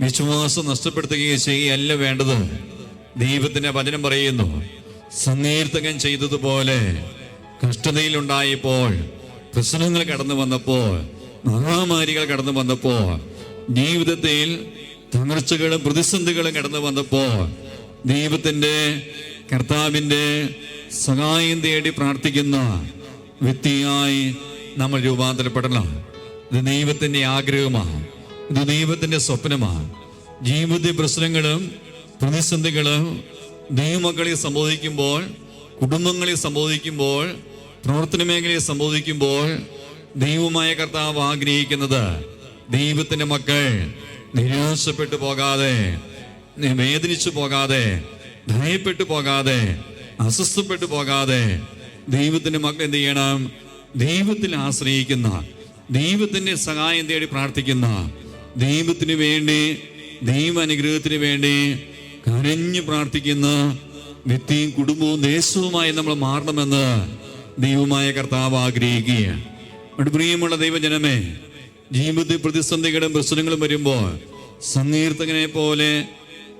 വിശ്വാസം നഷ്ടപ്പെടുത്തുകയോ ചെയ്യുകയല്ല വേണ്ടത്. ദൈവത്തിന്റെ വചനം പറയുന്നു, സങ്കീർത്തകൻ ചെയ്തതുപോലെ കഷ്ടതയിലുണ്ടായപ്പോൾ, പ്രശ്നങ്ങൾ കടന്നു വന്നപ്പോൾ, മഹാമാരികൾ കടന്നു വന്നപ്പോൾ, ജീവിതത്തിൽ തകർച്ചകളും പ്രതിസന്ധികളും കടന്നു വന്നപ്പോൾ ദൈവത്തിന്റെ കർത്താവിന്റെ സഹായം തേടി പ്രാർത്ഥിക്കുന്ന വ്യക്തിയായി നമ്മൾ രൂപാന്തരപ്പെടണം. ഇത് ദൈവത്തിന്റെ ആഗ്രഹമാണ്, ഇത് ദൈവത്തിന്റെ സ്വപ്നമാണ്. ജീവിത പ്രശ്നങ്ങളും പ്രതിസന്ധികളും ദൈവമക്കളിൽ സംബോധിക്കുമ്പോൾ, കുടുംബങ്ങളിൽ സംബോധിക്കുമ്പോൾ, പ്രവർത്തന മേഖലയിൽ സംബോധിക്കുമ്പോൾ ദൈവമായ കർത്താവ് ആഗ്രഹിക്കുന്നത് ദൈവത്തിന്റെ മക്കൾ നിരാശപ്പെട്ടു പോകാതെ, വേദനിച്ചു പോകാതെ, ഭയപ്പെട്ടു പോകാതെ, അസ്വസ്ഥപ്പെട്ടു പോകാതെ ദൈവത്തിന്റെ മക്കൾ എന്ത് ചെയ്യണം? ദൈവത്തിൽ ആശ്രയിക്കുന്ന, ദൈവത്തിന്റെ സഹായം തേടി പ്രാർത്ഥിക്കുന്ന, ദൈവത്തിന് വേണ്ടി, ദൈവ അനുഗ്രഹത്തിന് വേണ്ടി കരഞ്ഞു പ്രാർത്ഥിക്കുന്ന വ്യക്തിയും കുടുംബവും ദേശവുമായി നമ്മൾ മാറണമെന്ന് ദൈവമായ കർത്താവ് ആഗ്രഹിക്കുകയാണ്. പ്രിയമുള്ള ദൈവജനമേ, ജീവിതത്തിൽ പ്രതിസന്ധികളും പ്രശ്നങ്ങളും വരുമ്പോൾ സങ്കീർത്തകനെ പോലെ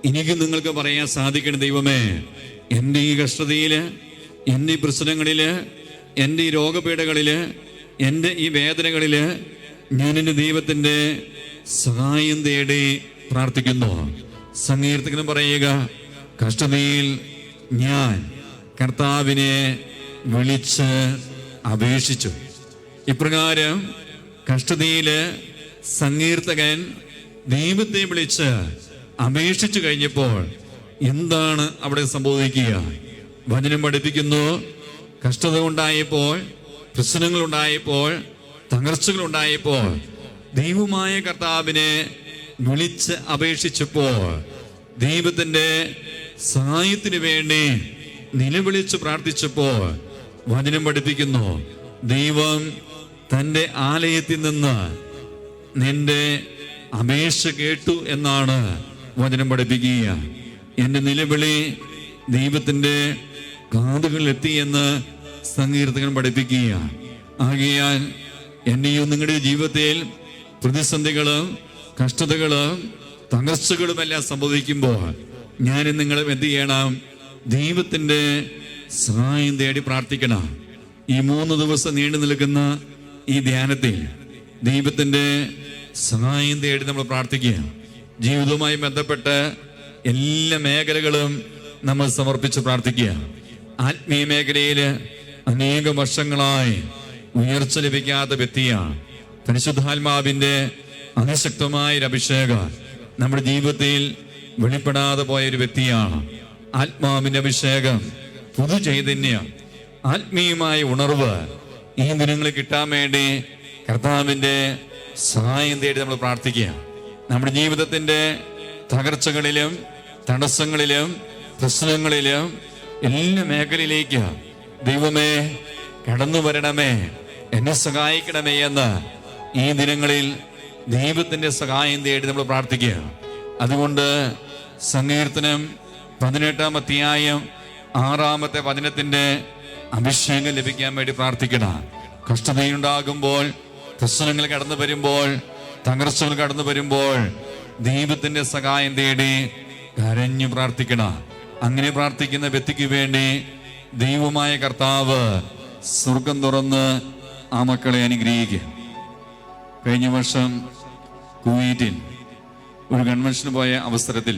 എനിക്ക് നിങ്ങൾക്ക് പറയാൻ സാധിക്കണം, ദൈവമേ, എൻ്റെ ഈ കഷ്ടതയില്, എൻ്റെ ഈ പ്രശ്നങ്ങളില്, എൻ്റെ ഈ രോഗപീഠകളില്, എൻ്റെ ഈ വേദനകളില് ഞാൻ എൻ്റെ ദൈവത്തിൻ്റെ സഹായം തേടി പ്രാർത്ഥിക്കുന്നു. സങ്കീർത്തകൻ പറയുക, കഷ്ടതയിൽ ഞാൻ കർത്താവിനെ വിളിച്ച് അപേക്ഷിച്ചു. ഇപ്രകാരം കഷ്ടതയില് സങ്കീർത്തകൻ ദൈവത്തെ വിളിച്ച് അപേക്ഷിച്ചു കഴിഞ്ഞപ്പോൾ എന്താണ് അവിടെ സംഭവിക്കുക? വചനം പഠിപ്പിക്കുന്നു, കഷ്ടത ഉണ്ടായപ്പോൾ, പ്രശ്നങ്ങൾ ഉണ്ടായപ്പോൾ, തകർച്ചകൾ ഉണ്ടായപ്പോൾ ദൈവമായ കർത്താവിനെ വിളിച്ച് അപേക്ഷിച്ചപ്പോൾ, ദൈവത്തിന്റെ സഹായത്തിന് വേണ്ടി നിലവിളിച്ച് പ്രാർത്ഥിച്ചപ്പോൾ വചനം പഠിപ്പിക്കുന്നു, ദൈവം തൻ്റെ ആലയത്തിൽ നിന്ന് നിന്റെ അപേക്ഷ കേട്ടു എന്നാണ് വചനം പഠിപ്പിക്കുക. എൻ്റെ നിലവിളി ദൈവത്തിൻ്റെ കാതുകളിൽ എത്തിയെന്ന് സങ്കീർത്തകൻ പഠിപ്പിക്കുക. ആകയാൽ എന്നെയും നിങ്ങളുടെ ജീവിതത്തിൽ പ്രതിസന്ധികളും കഷ്ടതകളും തകർച്ചകളുമെല്ലാം സംഭവിക്കുമ്പോൾ ഞാനും നിങ്ങളും എന്ത് ചെയ്യണം? ദൈവത്തിൻ്റെ സഹായം തേടി പ്രാർത്ഥിക്കണം. ഈ 3 ദിവസം നീണ്ടു നിൽക്കുന്ന ഈ ധ്യാനത്തിൽ ദൈവത്തിൻ്റെ സഹായം തേടി നമ്മൾ പ്രാർത്ഥിക്കുക. ജീവിതവുമായി ബന്ധപ്പെട്ട് എല്ലാ മേഖലകളും നമ്മൾ സമർപ്പിച്ച് പ്രാർത്ഥിക്കുക. ആത്മീയ മേഖലയിൽ അനേകം വർഷങ്ങളായി ഉയർച്ച ലഭിക്കാത്ത വ്യക്തിയാണ്. പരിശുദ്ധാത്മാവിന്റെ അതിശക്തമായ ഒരു അഭിഷേകം നമ്മുടെ ജീവിതത്തിൽ വെളിപ്പെടാതെ പോയൊരു വ്യക്തിയാണ്. ആത്മാവിന്റെ അഭിഷേകം, പുതു ചൈതന്യം, ആത്മീയമായ ഉണർവ് ഈ ദിനങ്ങളിൽ കിട്ടാൻ വേണ്ടി കർത്താവിന്റെ സഹായം തേടി നമ്മൾ പ്രാർത്ഥിക്കുക. നമ്മുടെ ജീവിതത്തിന്റെ തകർച്ചകളിലും തടസ്സങ്ങളിലും പ്രശ്നങ്ങളിലും എല്ലാ മേഖലയിലേക്ക് ദൈവമേ കടന്നു വരണമേ, എന്നെ സഹായിക്കണമേ എന്ന് ഈ ദിനങ്ങളിൽ ദൈവത്തിന്റെ സഹായം തേടി നമ്മൾ പ്രാർത്ഥിക്കുക. അതുകൊണ്ട് സങ്കീർത്തനം 18-ാം അധ്യായം 6-ാമത്തെ വചനത്തിന്റെ അഭിഷേകം ലഭിക്കാൻ വേണ്ടി പ്രാർത്ഥിക്കണം. കഷ്ടതയുണ്ടാകുമ്പോൾ, പ്രശ്നങ്ങൾ കടന്നു വരുമ്പോൾ, തകർച്ചകൾ കടന്നു വരുമ്പോൾ ദൈവത്തിന്റെ സഹായം തേടി കരഞ്ഞു പ്രാർത്ഥിക്കണം. അങ്ങനെ പ്രാർത്ഥിക്കുന്ന വ്യക്തിക്ക് വേണ്ടി ദൈവമായ കർത്താവ് സ്വർഗം തുറന്ന് ആ മക്കളെ അനുഗ്രഹിക്കുക. കഴിഞ്ഞ വർഷം കുവൈറ്റിൽ ഒരു കൺവെൻഷന് പോയ അവസരത്തിൽ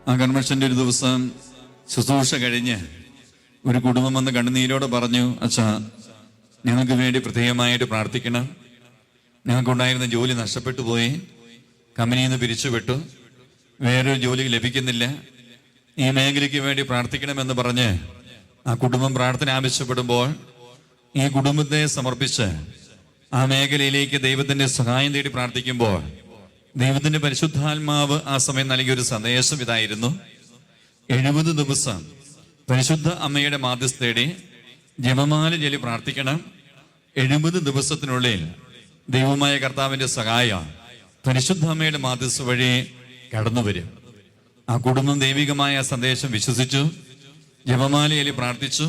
ആ കൺവെൻഷന്റെ ഒരു ദിവസം ശുശ്രൂഷ കഴിഞ്ഞ് ഒരു കുടുംബം വന്ന് കണ്ണുനീരോട് പറഞ്ഞു, അച്ഛാ, ഞങ്ങൾക്ക് വേണ്ടി പ്രത്യേകമായിട്ട് പ്രാർത്ഥിക്കണം. ഞങ്ങൾക്കുണ്ടായിരുന്ന ജോലി നഷ്ടപ്പെട്ടു പോയി, കമ്പനിയിൽ നിന്ന് പിരിച്ചുവിട്ടു, വേറൊരു ജോലി ലഭിക്കുന്നില്ല, ഈ മേഖലയ്ക്ക് വേണ്ടി പ്രാർത്ഥിക്കണമെന്ന് പറഞ്ഞ് ആ കുടുംബം പ്രാർത്ഥന ആവശ്യപ്പെടുമ്പോൾ ഈ കുടുംബത്തെ സമർപ്പിച്ച് ആ മേഖലയിലേക്ക് ദൈവത്തിന്റെ സഹായം തേടി പ്രാർത്ഥിക്കുമ്പോൾ ദൈവത്തിന്റെ പരിശുദ്ധാത്മാവ് ആ സമയം നൽകിയൊരു സന്ദേശം ഇതായിരുന്നു: 70 ദിവസം പരിശുദ്ധ അമ്മയുടെ മാധ്യസ്ഥ തേടി ജപമാല ചൊല്ലി പ്രാർത്ഥിക്കണം. 70 ദിവസത്തിനുള്ളിൽ ദൈവമായ കർത്താവിന്റെ സഹായം പരിശുദ്ധ അമ്മയുടെ മാധ്യസ്ഥ വഴി കടന്നു വരും. ആ കുടുംബം ദൈവികമായ സന്ദേശം വിശ്വസിച്ചു, ജപമാല ചൊല്ലി പ്രാർത്ഥിച്ചു.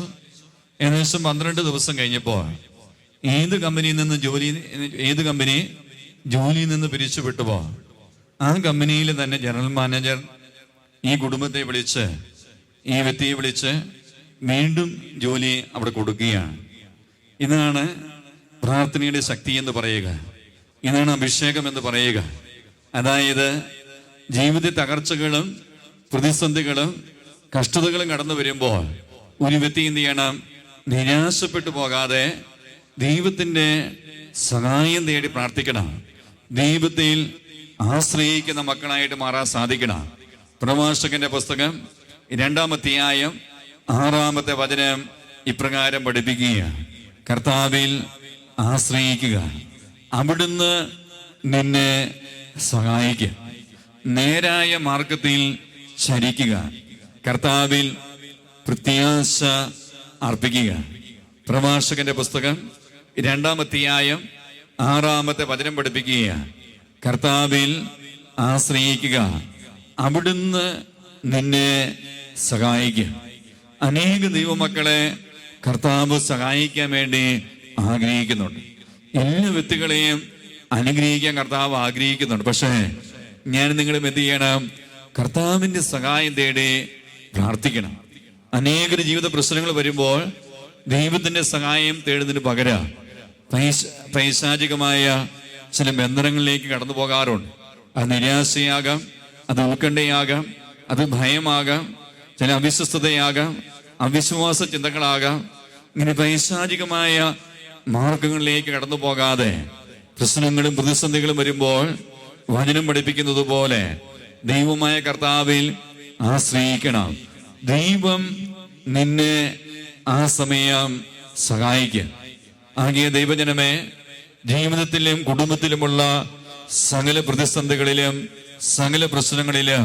ഏകദേശം 12 ദിവസം കഴിഞ്ഞപ്പോൾ ഏത് കമ്പനി ജോലിയിൽ നിന്ന് പിരിച്ചുവിട്ടുപോ ആ കമ്പനിയിൽ തന്നെ ജനറൽ മാനേജർ ഈ കുടുംബത്തെ വിളിച്ച് ഈ വ്യക്തിയെ വിളിച്ച് വീണ്ടും ജോലി അവിടെ കൊടുക്കുകയാണ്. ഇതാണ് പ്രാർത്ഥനയുടെ ശക്തി എന്ന് പറയുക. ഇതാണ് അഭിഷേകം എന്ന് പറയുക. അതായത് ജീവിത തകർച്ചകളും പ്രതിസന്ധികളും കഷ്ടതകളും കടന്നു വരുമ്പോൾ ഒരു വ്യക്തി എന്ത് ചെയ്യണം? നിരാശപ്പെട്ടു പോകാതെ ദൈവത്തിൻ്റെ സഹായം തേടി പ്രാർത്ഥിക്കണം. ദൈവത്തിൽ ആശ്രയിക്കുന്ന മക്കളായിട്ട് മാറാൻ സാധിക്കണം. പ്രഭാഷകന്റെ പുസ്തകം 2-ാം അധ്യായം 6-ാമത്തെ വചനം ഇപ്രകാരം പഠിപ്പിക്കുക: കർത്താവിൽ ആശ്രയിക്കുക, അവിടുന്ന് നിന്നെ സഹായിക്കുക. നേരായ മാർഗത്തിൽ ചരിക്കുക, കർത്താവിൽ പ്രത്യാശ അർപ്പിക്കുക. പ്രഭാഷകന്റെ പുസ്തകം 2-ാം അധ്യായം 6-ാമത്തെ വചനം പഠിപ്പിക്കുക: കർത്താവിൽ ആശ്രയിക്കുക, അവിടുന്ന് നിന്നെ സഹായിക്കുക. അനേക ദൈവമക്കളെ കർത്താവ് സഹായിക്കാൻ വേണ്ടി ആഗ്രഹിക്കുന്നുണ്ട്. എല്ലാ വ്യക്തികളെയും അനുഗ്രഹിക്കാൻ കർത്താവ് ആഗ്രഹിക്കുന്നുണ്ട്. പക്ഷേ ഞാൻ നിങ്ങളും എന്ത് ചെയ്യണം? കർത്താവിൻ്റെ സഹായം തേടി പ്രാർത്ഥിക്കണം. അനേക ജീവിത പ്രശ്നങ്ങൾ വരുമ്പോൾ ദൈവത്തിൻ്റെ സഹായം തേടുന്നതിന് പകരം പൈശാചികമായ ചില ബന്ധനങ്ങളിലേക്ക് കടന്നു പോകാറുണ്ട്. അത് നിരാശയാകാം, അത് ഉത്കണ്ഠയാകാം, അത് ഭയമാകാം, ചില അവിശ്വസ്തതയാകാം, അവിശ്വാസ ചിന്തകളാകാം. ഇങ്ങനെ പൈശാചികമായ മാർഗങ്ങളിലേക്ക് കടന്നു പോകാതെ പ്രശ്നങ്ങളും പ്രതിസന്ധികളും വരുമ്പോൾ വചനം പഠിപ്പിക്കുന്നത് പോലെ ദൈവമായ കർത്താവിൽ ആശ്രയിക്കണം. ദൈവം നിന്നെ ആ സമയം സഹായിക്കുക. ആകിയ ദൈവജനമേ, ജീവിതത്തിലും കുടുംബത്തിലുമുള്ള സകല പ്രതിസന്ധികളിലും സകല പ്രശ്നങ്ങളിലും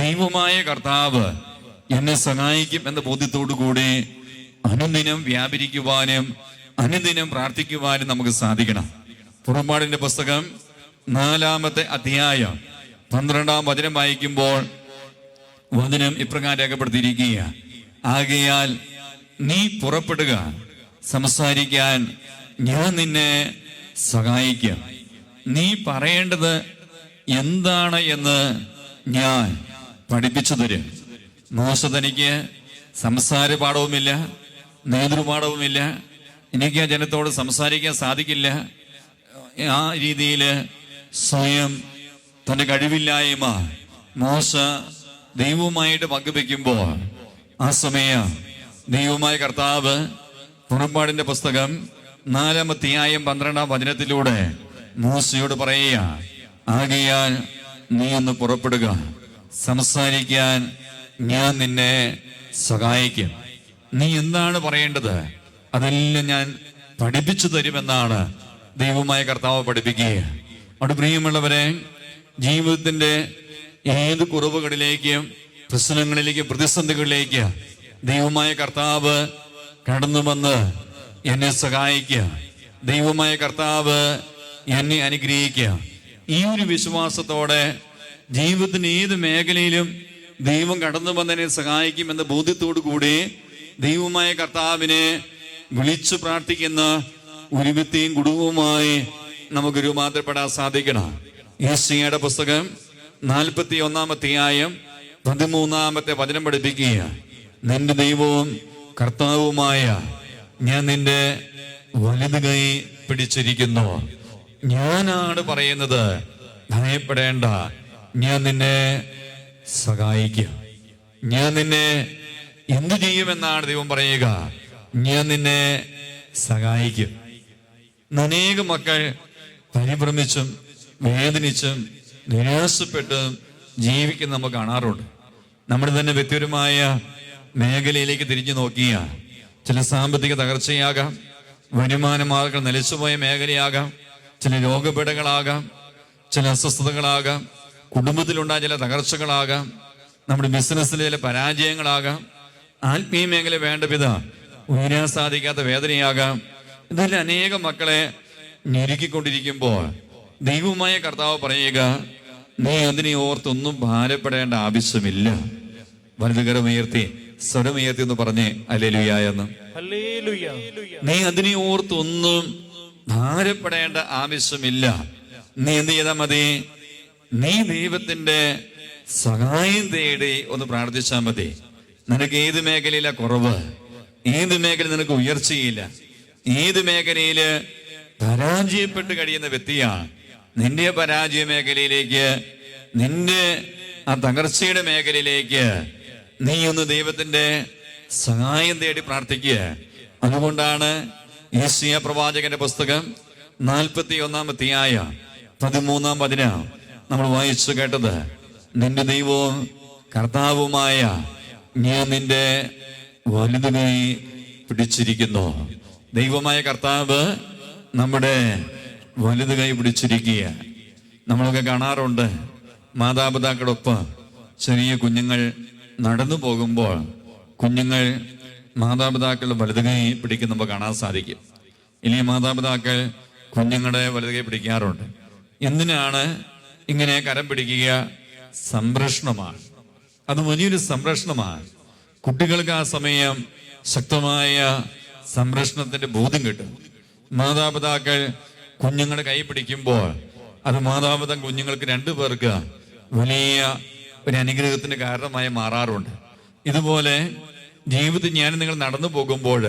ദൈവമായ കർത്താവ് എന്നെ സഹായിക്കും എന്ന ബോധ്യത്തോടു കൂടി അനുദിനം വ്യാപരിക്കുവാനും അനുദിനം പ്രാർത്ഥിക്കുവാനും നമുക്ക് സാധിക്കണം. പുറപ്പാടിന്റെ പുസ്തകം 4-ാമത്തെ അധ്യായം 12-ാം വചനം വായിക്കുമ്പോൾ വചനം ഇപ്രകാരം രേഖപ്പെടുത്തിയിരിക്കുക: ആകയാൽ നീ പുറപ്പെടുക, സംസാരിക്കാൻ ഞാൻ നിന്നെ സഹായിക്കാം. നീ പറയേണ്ടത് എന്താണ് എന്ന് ഞാൻ പഠിപ്പിച്ചു തരും. മോശ തനിക്ക് സംസാര പാഠവുമില്ല, നേതൃപാഠവുമില്ല. എനിക്ക് ആ ജനത്തോട് സംസാരിക്കാൻ സാധിക്കില്ല. ആ രീതിയിൽ സ്വയം തൻ്റെ കഴിവില്ലായ്മ മോശ ദൈവവുമായിട്ട് പങ്കുവെക്കുമ്പോൾ ആ സമയം ദൈവമായ കർത്താവ് പുറപ്പാടിന്റെ പുസ്തകം 4-ാം അധ്യായം 12-ാം വചനത്തിലൂടെ മോശയോട് പറയുക: ആകയാൽ നീ ഒന്ന് പുറപ്പെടുക, സംസാരിക്കാൻ ഞാൻ നിന്നെ സഹായിക്കും. നീ എന്താണ് പറയേണ്ടത് അതെല്ലാം ഞാൻ പഠിപ്പിച്ചു തരുമെന്നാണ് ദൈവമായ കർത്താവ് പഠിപ്പിക്കുക. അവിടെ പ്രിയമുള്ളവരെ, ജീവിതത്തിന്റെ ഏത് കുറവുകളിലേക്കും പ്രശ്നങ്ങളിലേക്കും പ്രതിസന്ധികളിലേക്ക് ദൈവമായ കർത്താവ് കടന്നു വന്ന് എന്നെ സഹായിക്കുക, ദൈവമായ കർത്താവ് എന്നെ അനുഗ്രഹിക്കുക. ഈ ഒരു വിശ്വാസത്തോടെ ജീവിതത്തിന് ഏത് മേഖലയിലും ദൈവം കടന്നു വന്നതിനെ സഹായിക്കും എന്ന ബോധ്യത്തോടു കൂടി ദൈവമായ കർത്താവിനെ വിളിച്ചു പ്രാർത്ഥിക്കുന്ന ഒരു വ്യക്തിയും കുടുംബവുമായി നമുക്ക് രൂപാന്തരപ്പെടാൻ സാധിക്കണം. യെശയ്യായുടെ പുസ്തകം 41-ാം അധ്യായം 13-ാമത്തെ വചനം പഠിപ്പിക്കുക: നിന്റെ ദൈവവും കർത്താവുമായ ഞാൻ നിന്റെ വലത് കൈ പിടിച്ചിരിക്കുന്നു. ഞാനാണ് പറയുന്നത്, ഭയപ്പെടേണ്ട, ഞാൻ നിന്നെ സഹായിക്കും. ഞാൻ നിന്നെ എന്തു ചെയ്യുമെന്നാണ് ദൈവം പറയുക? ഞാൻ നിന്നെ സഹായിക്കും. അനേക മക്കൾ പരിഭ്രമിച്ചും വേദനിച്ചും നിരാശപ്പെട്ടും ജീവിക്കുന്ന നമുക്ക് കാണാറുണ്ട്. നമ്മുടെ തന്നെ വ്യക്തിപരമായ മേഖലയിലേക്ക് തിരിഞ്ഞു നോക്കിയ ചില സാമ്പത്തിക തകർച്ചയാകാം, വരുമാന മാർഗങ്ങൾ നിലച്ചുപോയ മേഖലയാകാം, ചില രോഗപീഠകളാകാം, ചില അസ്വസ്ഥതകളാകാം, കുടുംബത്തിലുണ്ടായ ചില തകർച്ചകളാകാം, നമ്മുടെ ബിസിനസ്സിലെ ചില പരാജയങ്ങളാകാം, ആത്മീയ മേഖല വേണ്ട വിധം ഉയരാൻ സാധിക്കാത്ത വേദനയാകാം. ഇതെല്ലാം അനേകം മക്കളെ ഞെരുക്കിക്കൊണ്ടിരിക്കുമ്പോൾ ദൈവമായ കർത്താവ് പറയുക: നീ അതിനെ ഓർത്തൊന്നും ഭാരപ്പെടേണ്ട ആവശ്യമില്ല. വലതുകരമുയർത്തി സ്വരമുയർത്തി എന്ന് പറഞ്ഞേ ഹല്ലേലൂയ എന്ന്. നീ അതിനെ ഓർത്തൊന്നും ഭാരപ്പെടേണ്ട ആവശ്യമില്ല. നീ എന്ത് ചെയ്താൽ മതി? നീ ദൈവത്തിന്റെ സഹായം തേടി ഒന്ന് പ്രാർത്ഥിച്ചാൽ മതി. നിനക്ക് ഏത് മേഖലയിലെ കുറവ്, ഏത് മേഖല നിനക്ക് ഉയർച്ചയില്ല, ഏത് മേഖലയില് പരാജയപ്പെട്ട് കഴിയുന്ന വ്യക്തിയാണ്, നിന്റെ പരാജയ മേഖലയിലേക്ക്, നിന്റെ ആ തകർച്ചയുടെ മേഖലയിലേക്ക് നീ ഒന്ന് ദൈവത്തിന്റെ സഹായം തേടി പ്രാർത്ഥിക്കുക. അതുകൊണ്ടാണ് യെശയ്യാ പ്രവാചകന്റെ പുസ്തകം 41-ാം അധ്യായം 13-ാം വചനം നമ്മൾ വായിച്ചു കേട്ടത്. നിന്റെ ദൈവവും കർത്താവുമായ ഞാൻ നിന്റെ വലതു കൈ പിടിച്ചിരിക്കുന്നു. ദൈവമായ കർത്താവ് നമ്മുടെ വലതു കൈ പിടിച്ചിരിക്കുക. നമ്മളൊക്കെ കാണാറുണ്ട്, മാതാപിതാക്കളൊപ്പം ചെറിയ കുഞ്ഞുങ്ങൾ നടന്നു പോകുമ്പോൾ കുഞ്ഞുങ്ങൾ മാതാപിതാക്കളുടെ വലതു കൈ പിടിക്കുന്ന നമുക്ക് കാണാൻ സാധിക്കും. ഇനി മാതാപിതാക്കൾ കുഞ്ഞുങ്ങളുടെ വലതു കൈ പിടിക്കാറുണ്ട്. എന്തിനാണ് ഇങ്ങനെ കരം പിടിക്കുക? സംരക്ഷണമാണ്. അത് വലിയൊരു സംരക്ഷണമാണ്. കുട്ടികൾക്ക് ആ സമയം ശക്തമായ സംരക്ഷണത്തിന്റെ ബോധ്യം കിട്ടും. മാതാപിതാക്കൾ കുഞ്ഞുങ്ങളുടെ കൈ പിടിക്കുമ്പോൾ അത് മാതാപിതാക്കൾ കുഞ്ഞുങ്ങൾക്ക് രണ്ടുപേർക്ക് വലിയ ഒരു അനുഗ്രഹത്തിന് കാരണമായി മാറാറുണ്ട്. ഇതുപോലെ ജീവിതത്തിൽ ഞാൻ നിങ്ങൾ നടന്നു പോകുമ്പോൾ,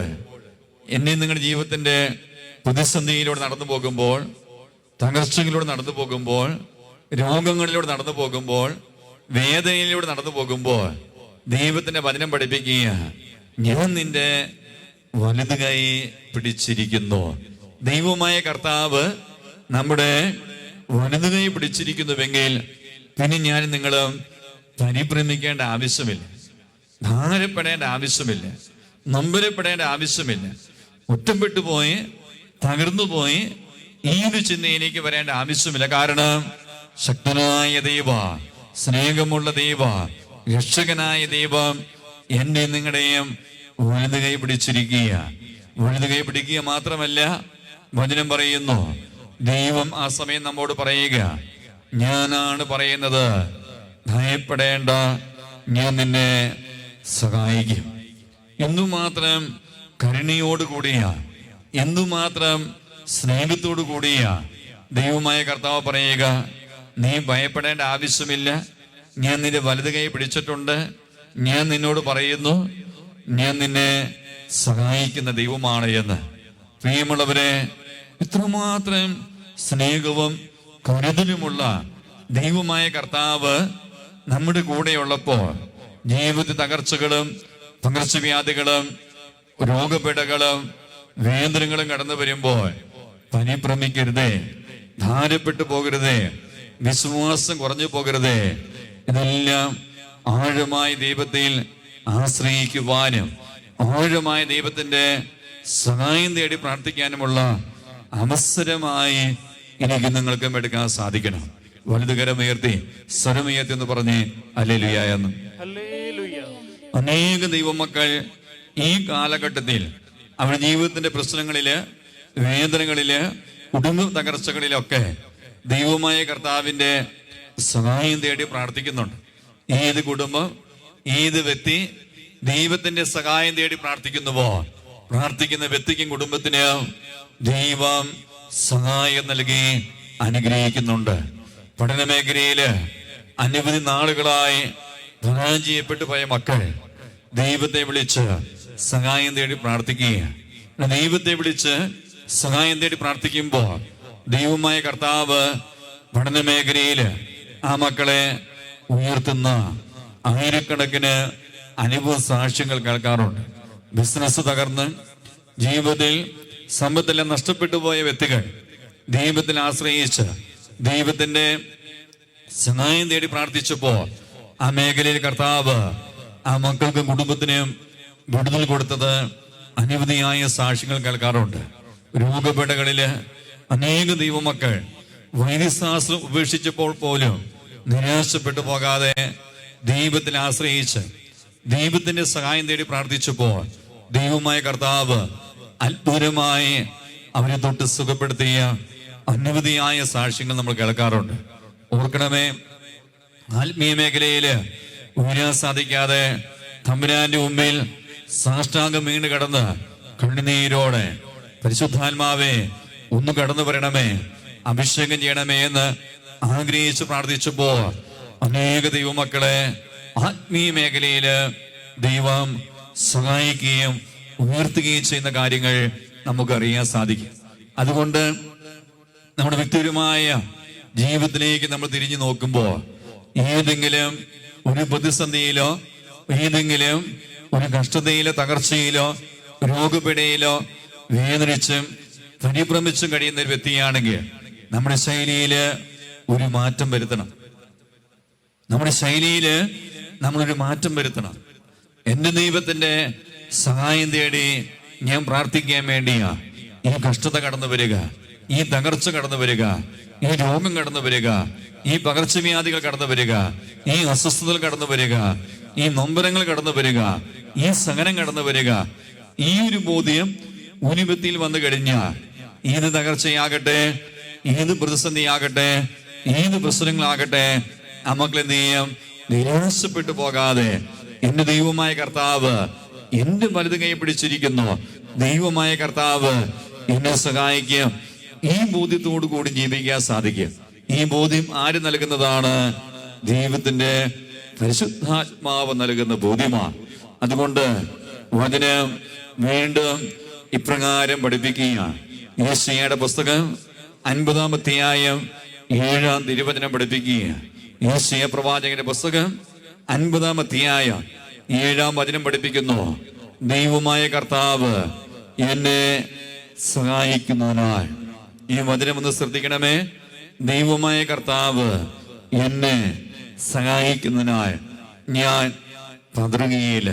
എന്നെ നിങ്ങളുടെ ജീവിതത്തിന്റെ പ്രതിസന്ധിയിലൂടെ നടന്നു പോകുമ്പോൾ, തകർച്ചകളിലൂടെ നടന്നു പോകുമ്പോൾ, രോഗങ്ങളിലൂടെ നടന്നു പോകുമ്പോൾ, വേദനയിലൂടെ നടന്നു പോകുമ്പോൾ ദൈവത്തിന്റെ വചനം പഠിപ്പിക്കുക, ഞാൻ നിന്റെ വലതു കൈ പിടിച്ചിരിക്കുന്നു. ദൈവമായ കർത്താവ് നമ്മുടെ വലതു കൈ പിടിച്ചിരിക്കുന്നുവെങ്കിൽ പിന്നെ ഞാൻ നിങ്ങളും പരിഭ്രമിക്കേണ്ട ആവശ്യമില്ല, ഭാരപ്പെടേണ്ട ആവശ്യമില്ല, നൊമ്പരപ്പെടേണ്ട ആവശ്യമില്ല, ഒറ്റപ്പെട്ടു പോയി തകർന്നു പോയി ഈ ഒരു ചിന്തയിലേക്ക് വരേണ്ട ആവശ്യമില്ല. കാരണം ശക്തനായ ദൈവ, സ്നേഹമുള്ള ദൈവ, രക്ഷകനായ ദൈവം എന്നെ നിങ്ങളുടെയും വലതു കൈ പിടിച്ചിരിക്കുക. വലതു കൈ പിടിക്കുക മാത്രമല്ല, വചനം പറയുന്നു, ദൈവം ആ സമയം നമ്മോട് പറയുക, ഞാനാണ് പറയുന്നത്, ഭയപ്പെടേണ്ട, ഞാൻ നിന്നെ സഹായിക്കും. എന്തുമാത്രം കരുണയോട് കൂടിയ, എന്തുമാത്രം സ്നേഹത്തോടു കൂടിയ ദൈവമായ കർത്താവ് പറയുക, നീ ഭയപ്പെടേണ്ട ആവശ്യമില്ല, ഞാൻ നിന്റെ വലതു കൈ പിടിച്ചിട്ടുണ്ട്, ഞാൻ നിന്നോട് പറയുന്നു, ഞാൻ നിന്നെ സഹായിക്കുന്ന ദൈവമാണ് എന്ന്. പ്രിയമുള്ളവരെ, ഇത്രമാത്രം സ്നേഹവും കരുതലുമുള്ള ദൈവമായ കർത്താവ് നമ്മുടെ കൂടെയുള്ളപ്പോൾ ജീവിത തകർച്ചകളും പകർച്ചവ്യാധികളും രോഗപീഠകളും വേദനകളും കടന്നു വരുമ്പോൾ പരിഭ്രമിക്കരുതേ, ഭാരപ്പെട്ടു പോകരുതേ, വിശ്വാസം കുറഞ്ഞു പോകരുതേ. ഇതെല്ലാം ആഴമായി ദൈവത്തിൽ ആശ്രയിക്കുവാനും ആഴമായ ദൈവത്തിന്റെ സഹായം തേടി പ്രാർത്ഥിക്കാനുമുള്ള അവസരമായി എനിക്ക് നിങ്ങൾക്കും എടുക്കാൻ സാധിക്കണം. വലതുകരമുയർത്തി സ്വരമുയർത്തി എന്ന് പറഞ്ഞ് ഹല്ലേലൂയ എന്ന്. അനേക ദൈവമക്കൾ ഈ കാലഘട്ടത്തിൽ അവരുടെ ജീവിതത്തിന്റെ പ്രശ്നങ്ങളില്, വേദനകളില്, കുടുംബ തകർച്ചകളിലൊക്കെ ദൈവമായ കർത്താവിന്റെ സഹായം തേടി പ്രാർത്ഥിക്കുന്നുണ്ട്. ഏത് കുടുംബം, ഏത് വ്യക്തി ദൈവത്തിന്റെ സഹായം തേടി പ്രാർത്ഥിക്കുന്നുവോ, പ്രാർത്ഥിക്കുന്ന വ്യക്തിക്കും കുടുംബത്തിന് ദൈവം സഹായം നൽകി അനുഗ്രഹിക്കുന്നുണ്ട്. പഠന മേഖലയില് അനവധി നാളുകളായി പരാജയപ്പെട്ടു പോയ മക്കൾ ദൈവത്തെ വിളിച്ച് സഹായം തേടി പ്രാർത്ഥിക്കുകയാണ്. ദൈവത്തെ വിളിച്ച് സഹായം തേടി പ്രാർത്ഥിക്കുമ്പോൾ ദൈവമായ കർത്താവ് പഠന മേഖലയില് ആ മക്കളെ ഉയർത്തുന്ന ആയിരക്കണക്കിന് അനുഭവ സാക്ഷ്യങ്ങൾ കേൾക്കാറുണ്ട്. ബിസിനസ് തകർന്ന് ജീവിതത്തിൽ സമ്പത്തെല്ലാം നഷ്ടപ്പെട്ടു പോയ വ്യക്തികൾ ദൈവത്തിൽ ആശ്രയിച്ച് ദൈവത്തിന്റെ സഹായം തേടി പ്രാർത്ഥിച്ചപ്പോ ആ മേഖലയിൽ കർത്താവ് ആ മക്കൾക്കും കുടുംബത്തിനും വിടുതൽ കൊടുത്തത് അനവധിയായ സാക്ഷ്യങ്ങൾ കേൾക്കാറുണ്ട്. രോഗപീഠകളില് അനേക ദൈവമക്കൾ വൈദ്യശാസ്ത്രം ഉപേക്ഷിച്ചപ്പോൾ പോലും നിരാശപ്പെട്ടു പോകാതെ ദൈവത്തിൽ ആശ്രയിച്ച് ദൈവത്തിന്റെ സഹായം തേടി പ്രാർത്ഥിച്ചപ്പോൾ ദൈവമായ കർത്താവ് അത്ഭുതമായി അവരെ തൊട്ട് സുഖപ്പെടുത്തിയ അനവധിയായ സാക്ഷ്യങ്ങൾ നമ്മൾ കേൾക്കാറുണ്ട്. ഓർക്കണമേ, ആത്മീയ മേഖലയില് ഉയരാൻ സാധിക്കാതെ തമ്പുരാന്റെ മുമ്പിൽ സാഷ്ടാംഗം വീണ് കടന്ന് കണ്ണുനീരോടെ പരിശുദ്ധാത്മാവേ ഒന്ന് കടന്നു വരണമേ, അഭിഷേകം ചെയ്യണമേ എന്ന് ആഗ്രഹിച്ച് പ്രാർത്ഥിച്ചപ്പോൾ അനേക ദൈവമക്കളെ ആത്മീയ മേഖലയില് ദൈവം സഹായിക്കുകയും ഉയർത്തുകയും ചെയ്യുന്ന കാര്യങ്ങൾ നമുക്കറിയാൻ സാധിക്കും. അതുകൊണ്ട് നമ്മുടെ വ്യക്തിപരമായ ജീവിതത്തിലേക്ക് നമ്മൾ തിരിഞ്ഞു നോക്കുമ്പോൾ ഏതെങ്കിലും ഒരു പ്രതിസന്ധിയിലോ ഏതെങ്കിലും ഒരു കഷ്ടതയിലോ തകർച്ചയിലോ രോഗപീഠയിലോ വേദനിച്ചും പരിഭ്രമിച്ചും കഴിയുന്ന ഒരു വ്യക്തിയാണെങ്കിൽ നമ്മുടെ ശൈലിയില് ഒരു മാറ്റം വരുത്തണം. നമ്മുടെ ശൈലിയില് നമ്മളൊരു മാറ്റം വരുത്തണം. എന്റെ ദൈവത്തിന്റെ സഹായം തേടി ഞാൻ പ്രാർത്ഥിക്കാൻ വേണ്ടിയാ ഈ കഷ്ടത കടന്നു വരിക, ഈ തകർച്ച കടന്നു വരിക, ഈ രോഗം കടന്നു വരിക, ഈ പകർച്ചവ്യാധികൾ കടന്നു വരിക, ഈ അസ്വസ്ഥതകൾ കടന്നു വരിക, ഈ നൊമ്പരങ്ങൾ കടന്നു വരിക, ഈ സഹനം കടന്നു വരിക. ഈ ഒരു ബോധ്യം ഒരു വ്യക്തിയിൽ വന്നു കഴിഞ്ഞാൽ ഏത് തകർച്ചയാകട്ടെ, ഏത് പ്രതിസന്ധിയാകട്ടെ, ഏത് പ്രശ്നങ്ങളാകട്ടെ, നമുക്ക് എന്ത് ചെയ്യും? നിരാശപ്പെട്ടു പോകാതെ എന്റെ ദൈവമായ കർത്താവ് എന്റെ വലത് കൈ പിടിച്ചിരിക്കുന്നു, ദൈവമായ കർത്താവ് എന്നെ സഹായിക്കും. ഈ ബോധ്യത്തോടു കൂടി ജീവിക്കാൻ സാധിക്കും. ഈ ബോധ്യം ആര് നൽകുന്നതാണ്? ദൈവത്തിന്റെ പരിശുദ്ധാത്മാവ് നൽകുന്ന ബോധ്യമാണ്. അതുകൊണ്ട് വചനം വീണ്ടും ഇപ്രകാരം പഠിപ്പിക്കുകയാണ്. യെശയ്യായുടെ പുസ്തകം 50-ാം അധ്യായം 7-ാം തിരുവചനം പഠിപ്പിക്കുകയാണ്. യെശയ്യാ പ്രവാചകന്റെ പുസ്തകം 50-ാം അധ്യായം 7-ാം വചനം പഠിപ്പിക്കുന്നു, ദൈവമായ കർത്താവ് എന്നെ സഹായിക്കുന്നതിനാൽ. ഈ വചനം ഒന്ന് ശ്രദ്ധിക്കണമേ. ദൈവമായ കർത്താവ് എന്നെ സഹായിക്കുന്നതിനാൽ ഞാൻ പതറുകയില്ല.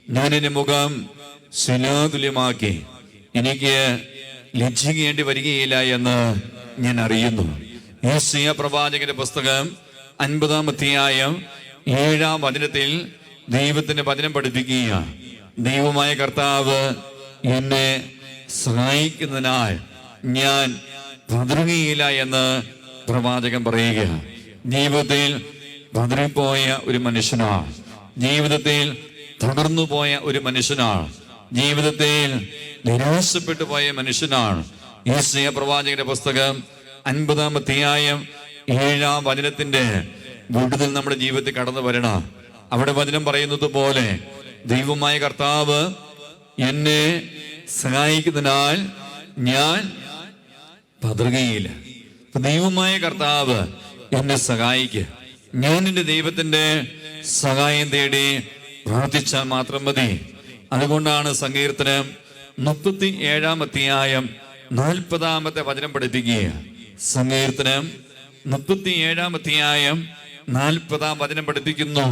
ഞാൻ എന്റെ മുഖം ശിലാതുല്യമാക്കി എനിക്ക് ലജ്ജിക്കേണ്ടി വരികയില്ല എന്ന് ഞാൻ അറിയുന്നു. യെശയ്യാ പ്രവാചകന്റെ പുസ്തകം 50-ാം അധ്യായം 7-ാം വചനത്തിൽ ദൈവത്തിന്റെ വചനം പഠിപ്പിക്കുക, ദൈവമായ കർത്താവ് എന്നെ സഹായിക്കുന്നതിനാൽ ഞാൻ പതറുകയില്ല എന്ന് പ്രവാചകൻ പറയുക. ജീവിതത്തിൽ പതറിപ്പോയ ഒരു മനുഷ്യനാണ്, ജീവിതത്തിൽ തകർന്നു പോയ ഒരു മനുഷ്യനാണ്, ജീവിതത്തിൽ നിരാശപ്പെട്ടു പോയ മനുഷ്യനാണ്. യെശയ്യാ പ്രവാചകന്റെ പുസ്തകം 50-ാം അധ്യായം 7-ാം വചനത്തിന്റെ വിടുതൽ നമ്മുടെ ജീവിതത്തിൽ കടന്നു വരണം. അവിടെ വചനം പറയുന്നത് പോലെ ദൈവമായ കർത്താവ് എന്നെ സഹായിക്കുന്നതിനാൽ ഞാൻ പതറുകയില്ല. ദൈവമായ കർത്താവ് എന്നെ സഹായിക്കുക. ഞാൻ എന്റെ ദൈവത്തിന്റെ സഹായം തേടി പ്രാർത്ഥിച്ചാൽ മാത്രം മതി. അതുകൊണ്ടാണ് സങ്കീർത്തനം 37-ാം അധ്യായം 40-ാമത്തെ വചനം പഠിപ്പിക്കുക. സങ്കീർത്തനം 37-ാം അധ്യായം 40-ാം വചനം പഠിപ്പിക്കുന്നു,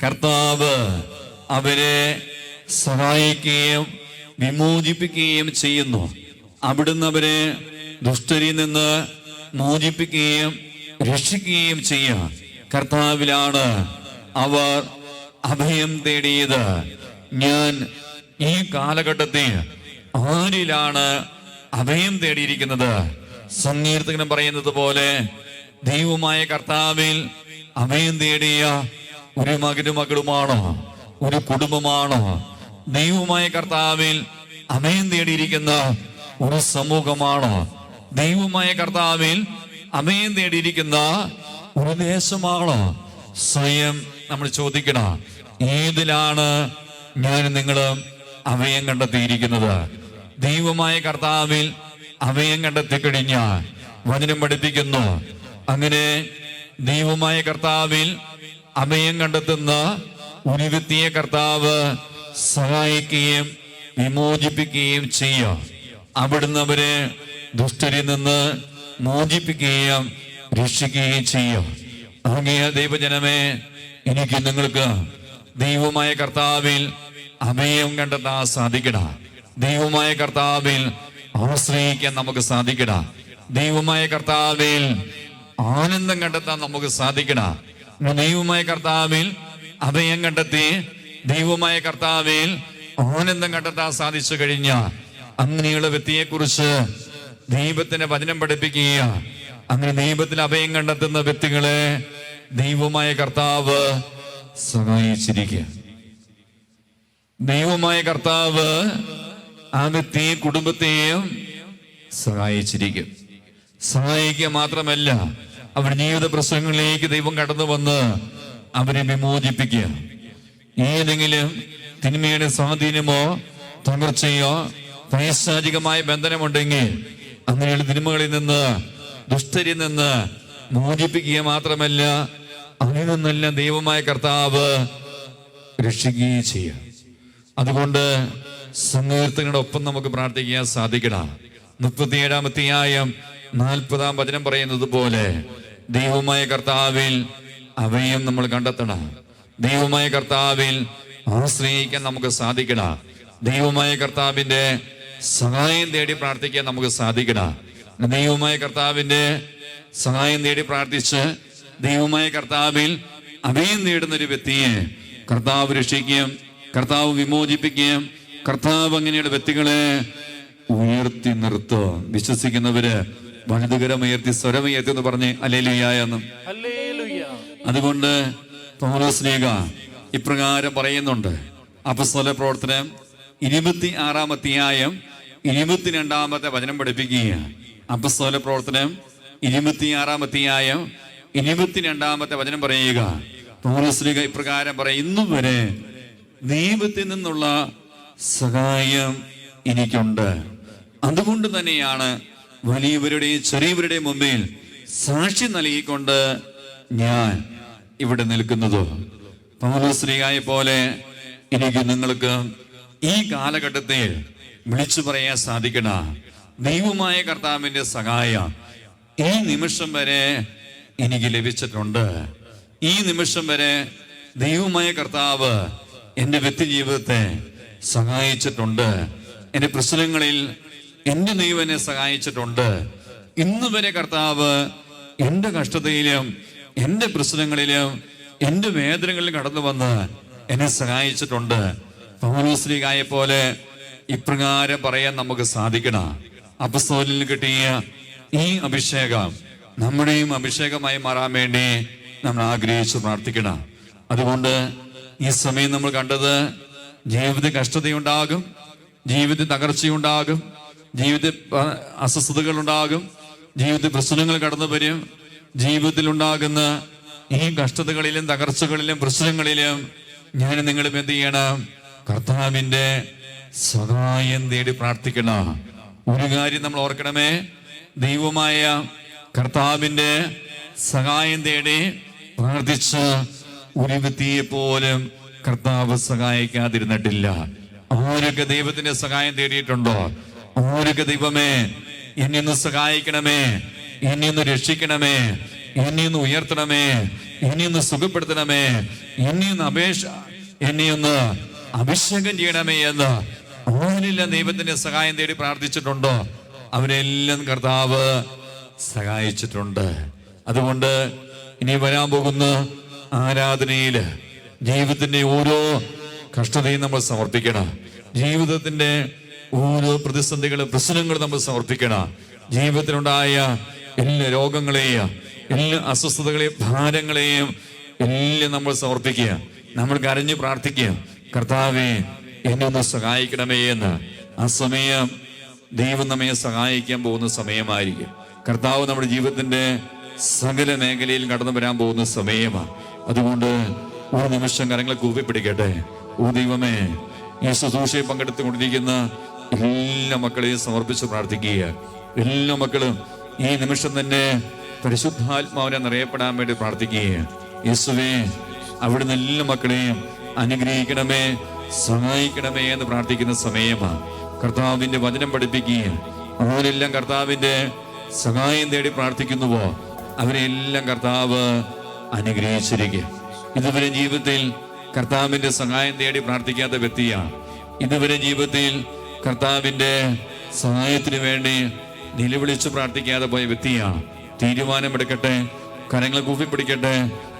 കർത്താവ് അവരെ സഹായിക്കുകയും വിമോചിപ്പിക്കുകയും ചെയ്യുന്നു. അവിടുന്ന് അവരെ ദുഷ്ടരിൽ നിന്ന് മോചിപ്പിക്കുകയും രക്ഷിക്കുകയും ചെയ്യാം. കർത്താവിലാണ് അവർ അഭയം തേടിയത്. ഞാൻ ഈ കാലഘട്ടത്തിൽ ആരിലാണ് അഭയം തേടിയിരിക്കുന്നത്? സങ്കീർത്തകൻ പറയുന്നത് പോലെ ദൈവമായ കർത്താവിൽ അഭയം തേടിയ ഒരു മകനും മകളുമാണോ? ഒരു കുടുംബമാണോ? ദൈവമായ കർത്താവിൽ അഭയം തേടിയിരിക്കുന്ന ഒരു സമൂഹമാണോ? ദൈവമായ കർത്താവിൽ അഭയം തേടിയിരിക്കുന്ന ഒരു ദേശമാണോ? സ്വയം നമ്മൾ ചോദിക്കണം, ഏതിലാണ് ഞാൻ നിങ്ങളും അഭയം കണ്ടെത്തിയിരിക്കുന്നത്? ദൈവമായ കർത്താവിൽ അഭയം കണ്ടെത്തി കഴിഞ്ഞാൽ വചനം പഠിപ്പിക്കുന്നു, അങ്ങനെ ദൈവമായ കർത്താവിൽ അഭയം കണ്ടെത്തുന്ന ഒരു വ്യക്തിയെ കർത്താവ് സഹായിക്കുകയും വിമോചിപ്പിക്കുകയും ചെയ്യും. അവിടുന്ന് അവരെ ദുഷ്ടരിൽ നിന്ന് മോചിപ്പിക്കുകയും രക്ഷിക്കുകയും ചെയ്യും. ആകയാൽ ദൈവജനമേ, എനിക്ക് നിങ്ങൾക്ക് ദൈവമായ കർത്താവിൽ അഭയം കണ്ടെത്താൻ സാധിക്കണം. ദൈവമായ കർത്താവിൽ ആശ്രയിക്കാൻ നമുക്ക് സാധിക്കണം. ദൈവമായ കർത്താവിൽ ആനന്ദം കണ്ടെത്താൻ നമുക്ക് സാധിക്കണം. ദൈവമായ കർത്താവിൽ അഭയം കണ്ടെത്തി ദൈവമായ കർത്താവിൽ ആനന്ദം കണ്ടെത്താൻ സാധിച്ചു കഴിഞ്ഞാൽ അങ്ങനെയുള്ള വ്യക്തിയെ കുറിച്ച് ദൈവത്തിന്റെ വചനം പഠിപ്പിക്കുക. അങ്ങനെ ദൈവത്തിൽ അഭയം കണ്ടെത്തുന്ന വ്യക്തികളെ ദൈവമായ കർത്താവ് സഹായിച്ചിരിക്കുക. ദൈവമായ കർത്താവ് ആ വ്യക്തിയെ കുടുംബത്തെയും സഹായിച്ചിരിക്കും. സഹായിക്കുക മാത്രമല്ല, അവരുടെ ജീവിത പ്രശ്നങ്ങളിലേക്ക് ദൈവം കടന്നു വന്ന് അവരെ വിമോചിപ്പിക്കുക. ഏതെങ്കിലും തിന്മയുടെ സ്വാധീനമോ തകർച്ചയോ പൈശാചികമായ ബന്ധനമുണ്ടെങ്കിൽ അങ്ങനെയുള്ള തിന്മകളിൽ നിന്ന്, ദുഷ്ടരിൽ നിന്ന് മോചിപ്പിക്കുക മാത്രമല്ല, അതിൽ നിന്നെല്ലാം ദൈവമായ കർത്താവ് രക്ഷിക്കുകയും ചെയ്യുക. അതുകൊണ്ട് സങ്കീർത്തനങ്ങളുടെ ഒപ്പം നമുക്ക് പ്രാർത്ഥിക്കാൻ സാധിക്കണം. 37-ാം അധ്യായം 40-ാം വചനം പറയുന്നത് പോലെ ദൈവമായ കർത്താവിൽ അവയും നമ്മൾ കണ്ടെത്തണം. ദൈവമായ കർത്താവിൽ ആശ്രയിക്കാൻ നമുക്ക് സാധിക്കണം. ദൈവമായ കർത്താവിന്റെ സഹായം തേടി പ്രാർത്ഥിക്കാൻ നമുക്ക് സാധിക്കണം. ദൈവമായ കർത്താവിന്റെ സഹായം തേടി പ്രാർത്ഥിച്ച് ദൈവമായ കർത്താവിൽ അഭയം നേടുന്ന ഒരു വ്യക്തിയെ കർത്താവ് രക്ഷിക്കുകയും കർത്താവ് വിമോചിപ്പിക്കുകയും കർത്താവ് അങ്ങനെയുള്ള വ്യക്തികളെ ഉയർത്തി നിർത്തും. വിശ്വസിക്കുന്നവര് വലതുകരമുയർത്തി സ്വരമുയർത്തി എന്ന് പറഞ്ഞ് ഹല്ലേലൂയ എന്ന്. അതുകൊണ്ട് പൗലോസ്ലീഹ ഇപ്രകാരം പറയുന്നുണ്ട്. അപ്പോസ്തല പ്രവർത്തനം 26-ാം അധ്യായം 22-ാമത്തെ വചനം പഠിപ്പിക്കുക. അപ്പോസ്തല പ്രവർത്തനം 26-ാം അധ്യായം 22-ാമത്തെ വചനം പറയുക. പൗലോസ്ലീഹ ഇപ്രകാരം പറയും, ഇന്നും വരെ ദൈവത്തിൽ നിന്നുള്ള സഹായം എനിക്കുണ്ട്. അതുകൊണ്ട് തന്നെയാണ് വലിയവരുടെയും ചെറിയവരുടെയും മുമ്പിൽ സാക്ഷി നൽകിക്കൊണ്ട് ഞാൻ ഇവിടെ നിൽക്കുന്നത്. പൗലോസ്ലീഹയെ പോലെ എനിക്ക് നിങ്ങൾക്ക് ഈ കാലഘട്ടത്തിൽ വിളിച്ചു പറയാൻ സാധിക്കണം. ദൈവമായ കർത്താവിന്റെ സഹായം ഈ നിമിഷം വരെ എനിക്ക് ലഭിച്ചിട്ടുണ്ട്. ഈ നിമിഷം വരെ ദൈവമായ കർത്താവ് എൻ്റെ വ്യക്തി ജീവിതത്തെ സഹായിച്ചിട്ടുണ്ട്. എൻ്റെ പ്രശ്നങ്ങളിൽ എൻ്റെ ദൈവം എന്നെ സഹായിച്ചിട്ടുണ്ട്. ഇന്ന് വരെ കർത്താവ് എൻ്റെ കഷ്ടതയിലും എൻ്റെ പ്രശ്നങ്ങളിലും എൻ്റെ വേദനകളിലും കടന്നു വന്ന് എന്നെ സഹായിച്ചിട്ടുണ്ട്. പൗലോസ്ലീഹയെ പോലെ ഇപ്രകാരം പറയാൻ നമുക്ക് സാധിക്കണം. അപ്പോസ്തലനിൽ കിട്ടിയ ഈ അഭിഷേകം നമ്മുടെയും അഭിഷേകമായി മാറാൻ വേണ്ടി നമ്മൾ ആഗ്രഹിച്ച് പ്രാർത്ഥിക്കണം. അതുകൊണ്ട് ഈ സമയം നമ്മൾ കണ്ടത് ജീവിത കഷ്ടതയുണ്ടാകും, ജീവിത തകർച്ചയുണ്ടാകും, ജീവിത അസ്വസ്ഥതകൾ ഉണ്ടാകും, ജീവിത പ്രശ്നങ്ങൾ കടന്നു വരും. ജീവിതത്തിൽ ഉണ്ടാകുന്ന ഈ കഷ്ടതകളിലും തകർച്ചകളിലും പ്രശ്നങ്ങളിലും ഞാൻ നിങ്ങളും എന്ത് ചെയ്യണം? കർത്താവിന്റെ സഹായം തേടി പ്രാർത്ഥിക്കണം. ഒരു കാര്യം നമ്മൾ ഓർക്കണമേ, ദൈവമായ കർത്താവിന്റെ സഹായം തേടി പ്രാർത്ഥിച്ച് ഒരു വ്യക്തിയെ പോലും കർത്താവ് സഹായിക്കാതിരുന്നിട്ടില്ല. ആരൊക്കെ ദൈവത്തിന്റെ സഹായം തേടിയിട്ടുണ്ടോ? ആരൊക്കെ ദൈവമേ എന്നെ ഒന്ന് സഹായിക്കണമേ, എന്നെ ഒന്ന് രക്ഷിക്കണമേ, എന്നെ ഒന്ന് ഉയർത്തണമേ, എന്നെ ഒന്ന് സുഖപ്പെടുത്തണമേ, എന്നെ ഒന്ന് അഭിഷേകം ചെയ്യണമേ എന്ന് ആരെല്ലാം ദൈവത്തിന്റെ സഹായം തേടി പ്രാർത്ഥിച്ചിട്ടുണ്ടോ അവരെല്ലാം കർത്താവ് സഹായിച്ചിട്ടുണ്ട്. അതുകൊണ്ട് ഇനി വരാൻ പോകുന്ന ആരാധനയില് ജീവിതത്തിന്റെ ഓരോ കഷ്ടതയും നമ്മൾ സമർപ്പിക്കണം. ജീവിതത്തിന്റെ ഓരോ പ്രതിസന്ധികളും പ്രശ്നങ്ങളും നമ്മൾ സമർപ്പിക്കണം. ജീവിതത്തിലുണ്ടായ എല്ലാ രോഗങ്ങളെയും എല്ലാ അസ്വസ്ഥതകളെയും ഭാരങ്ങളെയും എല്ലാം നമ്മൾ സമർപ്പിക്കുക. നമ്മൾ കരഞ്ഞു പ്രാർത്ഥിക്കുക, കർത്താവേ എന്നെ ഒന്ന് സഹായിക്കണമേ എന്ന്. ആ സമയം ദൈവം നമ്മെ സഹായിക്കാൻ പോകുന്ന സമയമായിരിക്കും. കർത്താവ് നമ്മുടെ ജീവിതത്തിന്റെ സകല മേഖലയിൽ കടന്നു വരാൻ പോകുന്ന സമയമാണ്. അതുകൊണ്ട് ഒരു നിമിഷം കരങ്ങളെ കൂപ്പിപ്പിടിക്കട്ടെ. ഓ ദൈവമേ, ഈ ശുശ്രൂഷയിൽ പങ്കെടുത്തുകൊണ്ടിരിക്കുന്ന എല്ലാ മക്കളെയും സമർപ്പിച്ച് പ്രാർത്ഥിക്കുക. എല്ലാ മക്കളും ഈ നിമിഷം തന്നെ പരിശുദ്ധാത്മാവിനെ നിറയപ്പെടാൻ വേണ്ടി പ്രാർത്ഥിക്കുക. യേശുവേ, അവിടുന്ന് എല്ലാ മക്കളെയും അനുഗ്രഹിക്കണമേ, സഹായിക്കണമേ എന്ന് പ്രാർത്ഥിക്കുന്ന സമയമാണ്. കർത്താവിന്റെ വചനം പഠിപ്പിക്കുക. അവരെല്ലാം കർത്താവിന്റെ സഹായം തേടി പ്രാർത്ഥിക്കുന്നുവോ അവരെല്ലാം കർത്താവ് അനുഗ്രഹിച്ചിരിക്കുക. ഇതുവരെ ജീവിതത്തിൽ കർത്താവിന്റെ സഹായം തേടി പ്രാർത്ഥിക്കാത്ത വ്യക്തിയാണ്. ഇതുവരെ ജീവിതത്തിൽ കർത്താവിന്റെ സഹായത്തിന് വേണ്ടി നിലവിളിച്ച് പ്രാർത്ഥിക്കാതെ പോയ വ്യക്തിയാണ്. തീരുമാനമെടുക്കട്ടെ, കരങ്ങളെ കൂപ്പിപ്പിടിക്കട്ടെ,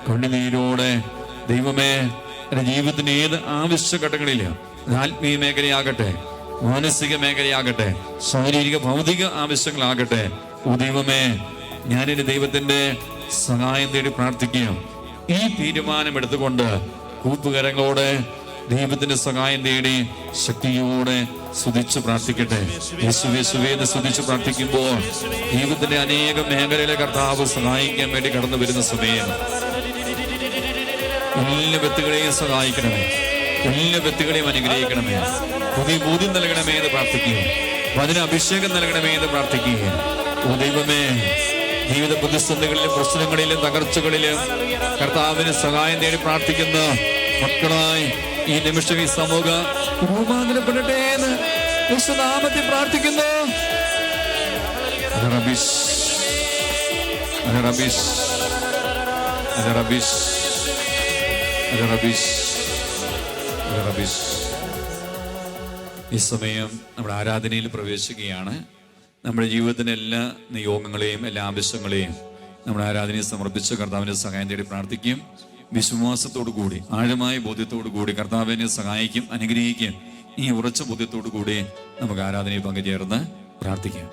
കണ്ണുനീരോടെ ദൈവമേ എൻ്റെ ജീവിതത്തിന്റെ ഏത് ആവശ്യഘട്ടങ്ങളില്, ആത്മീയ മേഖലയാകട്ടെ, മാനസിക മേഖലയാകട്ടെ, ശാരീരിക ഭൗതിക ആവശ്യങ്ങളാകട്ടെ, ഓ ദൈവമേ ഞാൻ എൻ്റെ ദൈവത്തിന്റെ സഹായം തേടി പ്രാർത്ഥിക്കുക. ഈ തീരുമാനം എടുത്തുകൊണ്ട് കൂപ്പുകരങ്ങളോടെ ദൈവത്തിന്റെ സഹായം തേടി ശക്തിയോടെ സ്തുതിച്ച് പ്രാർത്ഥിക്കട്ടെ. യേശുവേന്ന് സ്തുതിച്ച് പ്രാർത്ഥിക്കുമ്പോൾ ദൈവത്തിന്റെ അനേകം മേഖലയിലെ കർത്താവ് സഹായിക്കാൻ വേണ്ടി കടന്നു വരുന്ന സമയം എല്ലാ വ്യക്തികളെയും സഹായിക്കണമേ, എല്ലാ വ്യക്തികളെയും അനുഗ്രഹിക്കണമേ, പുതിയ ബോധ്യം നൽകണമേ എന്ന് പ്രാർത്ഥിക്കുക, വചന അഭിഷേകം നൽകണമേ എന്ന് പ്രാർത്ഥിക്കുക. ഓ ദൈവമേ, ജീവിത പ്രതിസന്ധികളിലും പ്രശ്നങ്ങളിലും തകർച്ചകളിലും കർത്താവിന് സഹായം തേടി പ്രാർത്ഥിക്കുന്ന മക്കളായി ഈ നിമിഷം ഈ സമൂഹം രൂപാന്തരപ്പെടട്ടെ എന്ന് യേശുനാമത്തിൽ പ്രാർത്ഥിക്കുന്നു. ഈ സമയം നമ്മുടെ ആരാധനയിൽ പ്രവേശിക്കുകയാണ്. നമ്മുടെ ജീവിതത്തിൻ്റെ എല്ലാ നിയോഗങ്ങളെയും എല്ലാ ആവശ്യങ്ങളെയും നമ്മുടെ ആരാധനയെ സമർപ്പിച്ച് കർത്താവിൻ്റെ സഹായം തേടി പ്രാർത്ഥിക്കും. വിശ്വാസത്തോടു കൂടി, ആഴമായ ബോധ്യത്തോടു കൂടി കർത്താവിനെ സഹായിക്കും, അനുഗ്രഹിക്കും. ഈ ഉറച്ച ബോധ്യത്തോടു കൂടി നമുക്ക് ആരാധനയിൽ പങ്കുചേർന്ന് പ്രാർത്ഥിക്കാം.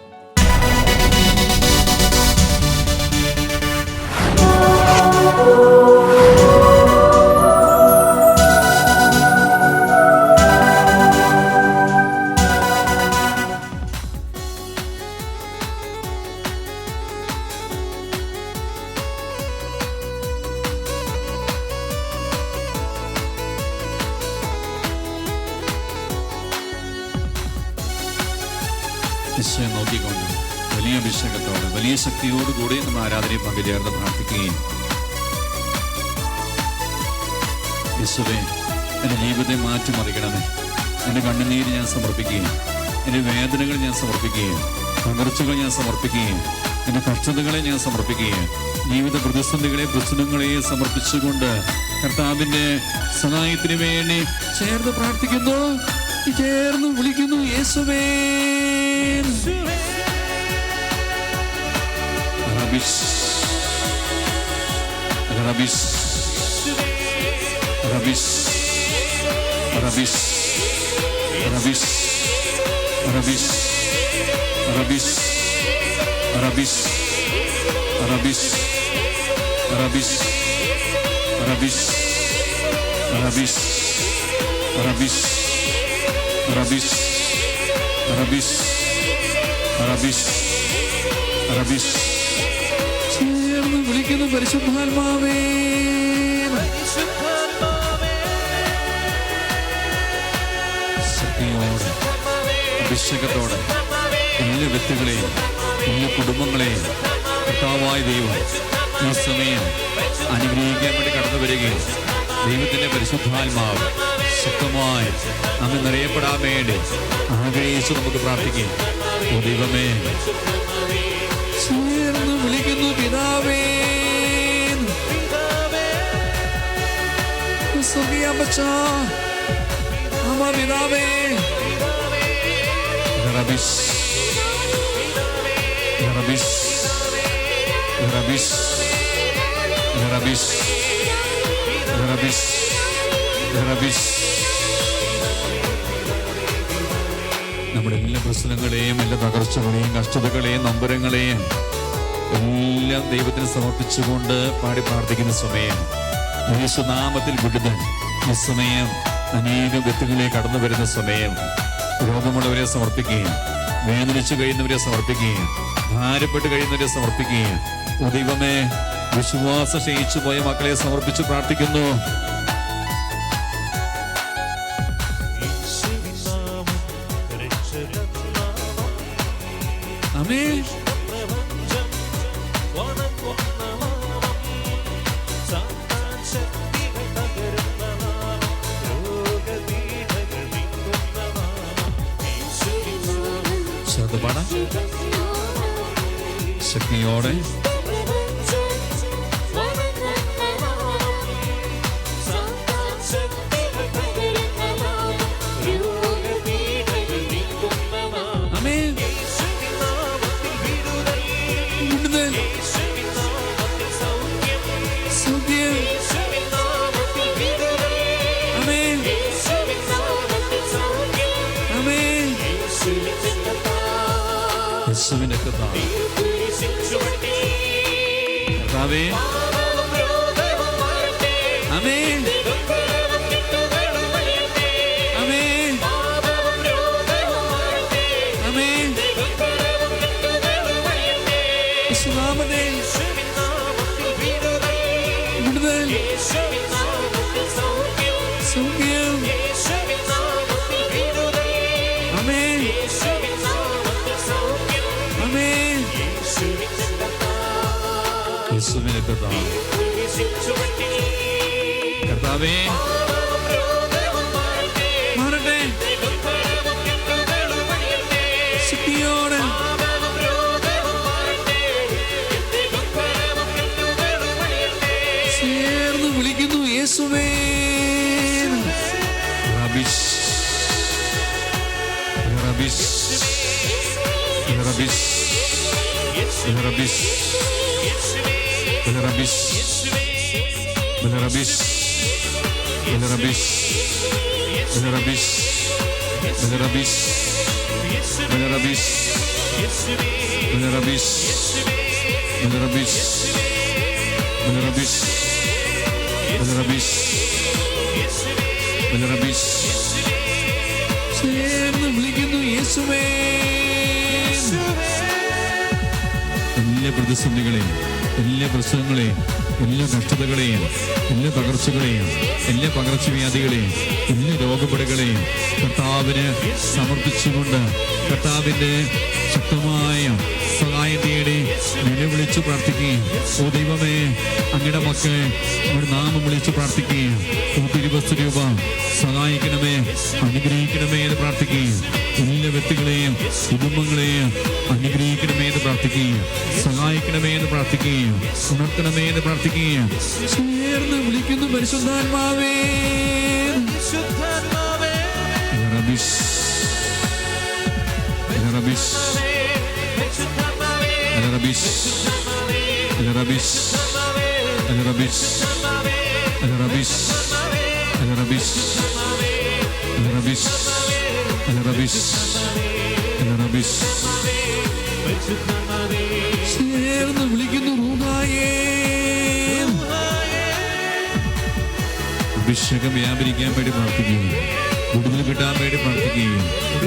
ഈശോയെ നോക്കിക്കൊണ്ട് വലിയ അഭിഷേകത്തോടെ വലിയ ശക്തിയോടുകൂടി നമ്മൾ ആരാധനയിൽ പങ്കുചേർന്ന് പ്രാർത്ഥിക്കുകയും, യേശുവേ എൻ്റെ ജീവിതത്തെ മാറ്റിമറിക്കണമേ, എൻ്റെ കണ്ണുനീര് ഞാൻ സമർപ്പിക്കുകയും, എൻ്റെ വേദനകൾ ഞാൻ സമർപ്പിക്കുകയും, പകർച്ചകൾ ഞാൻ സമർപ്പിക്കുകയും, എൻ്റെ കഷ്ടതകളെ ഞാൻ സമർപ്പിക്കുകയും, ജീവിത പ്രതിസന്ധികളെ പ്രശ്നങ്ങളെ സമർപ്പിച്ചുകൊണ്ട് കർത്താവിൻ്റെ സഹായത്തിന് വേണ്ടി ചേർന്ന് പ്രാർത്ഥിക്കുന്നു, ചേർന്ന് വിളിക്കുന്നു. യേശുവേ ചേർന്ന് വിളിക്കുന്നു പരിശുദ്ധാത്മാവേ. ശക്തിയോടെ അഭിഷേകത്തോടെ എല്ലാ വ്യക്തികളെയും എല്ലാ കുടുംബങ്ങളെയും കർത്താവായ ദൈവം ഈ സമയം അനുഗ്രഹിക്കാൻ വേണ്ടി കടന്നു വരികയും ദൈവത്തിന്റെ പരിശുദ്ധാത്മാവ് ശക്തമായി നമ്മെ നിറയപ്പെടാൻ വേണ്ടി ആഗ്രഹിച്ച് നമുക്ക് പ്രാർത്ഥിക്കാം. ദൈവമേ ചേർന്ന് വിളിക്കുന്നു പിതാവേ, പിതാവേ. നമ്മുടെ എല്ലാ പ്രശ്നങ്ങളെയും എല്ലാ തകർച്ചകളെയും കഷ്ടതകളെയും നൊമ്പരങ്ങളെയും എല്ലാം ദൈവത്തിന് സമർപ്പിച്ചുകൊണ്ട് പാടി പ്രാർത്ഥിക്കുന്ന സമയം യേശുനാമത്തിൽ വിടുതൽ. ഈ സമയം അനേകം വ്യക്തികളെ കടന്നു വരുന്ന സമയം രോഗമുള്ളവരെ സമർപ്പിക്കുകയും, വേദനിച്ചു കഴിയുന്നവരെ സമർപ്പിക്കുകയും, ഭാരപ്പെട്ട് കഴിയുന്നവരെ സമർപ്പിക്കുകയും, ദൈവമേ വിശ്വാസം ക്ഷയിച്ചു പോയ മക്കളെ സമർപ്പിച്ച് പ്രാർത്ഥിക്കുന്നു. ആമേൻ. ശക്തിയോടെ സൗഖ്യം. ആമേൻ. ആമേൻ. യേശുവിനെ കർത്താവേ മാറട്ടെ. ശക്തിയോടെ ചേർന്ന് വിളിക്കുന്നു യേശുവേ. റബിഷ് റബിഷ് റബിഷ് റബിഷ് റബിഷ് റബിഷ് റബിഷ് റബിഷ് റബിഷ് ചേർന്ന് വിളിക്കുന്നു യേശുവേ. എല്ലാ പ്രതിസന്ധികളെയും, എല്ലാ പ്രശ്നങ്ങളെയും, എല്ലാ കഷ്ടതകളെയും, എല്ലാ തകർച്ചകളെയും, എല്ലാ പകർച്ചവ്യാധികളെയും, എല്ലാ രോഗപീഠകളെയും കർത്താവിന് സമർപ്പിച്ചുകൊണ്ട് കർത്താവിൻ്റെ ശക്തമായ സഹായം തേടി നിലവിളിച്ച് പ്രാർത്ഥിക്കുകയും, ഓ ദൈവമേ അങ്ങയുടെ മക്കൾ അങ്ങയുടെ നാമം വിളിച്ച് പ്രാർത്ഥിക്കുകയും, 20 രൂപ സഹായിക്കണമേ, അനുഗ്രഹിക്കണമേ എന്ന് പ്രാർത്ഥിക്കുകയും, എല്ലാ വ്യക്തികളെയും കുടുംബങ്ങളെയും അനുഗ്രഹിക്കണമേ എന്ന് പ്രാർത്ഥിക്കുകയും, സഹായിക്കണമേ എന്ന് പ്രാർത്ഥിക്കുകയും, ഉണർത്തണമേ എന്ന് പ്രാർത്ഥിക്കുകയും ചേർന്ന് വിളിക്കുന്നു പരിശുദ്ധാത്മാവേ. റബിഷ് റബിഷ് റബിഷ് റബിഷ് റബിഷ് റബിഷ് റബിഷ് റബിഷ് റബിഷ് റബിഷ് ചേർന്ന് വിളിക്കുന്നു റൂഹായേ. അഭിഷേകം വ്യാപരിക്കാൻ വേണ്ടി പ്രാർത്ഥിക്കുകയും, വിടുതൽ കിട്ടാൻ വേണ്ടി പ്രാർത്ഥിക്കുകയും,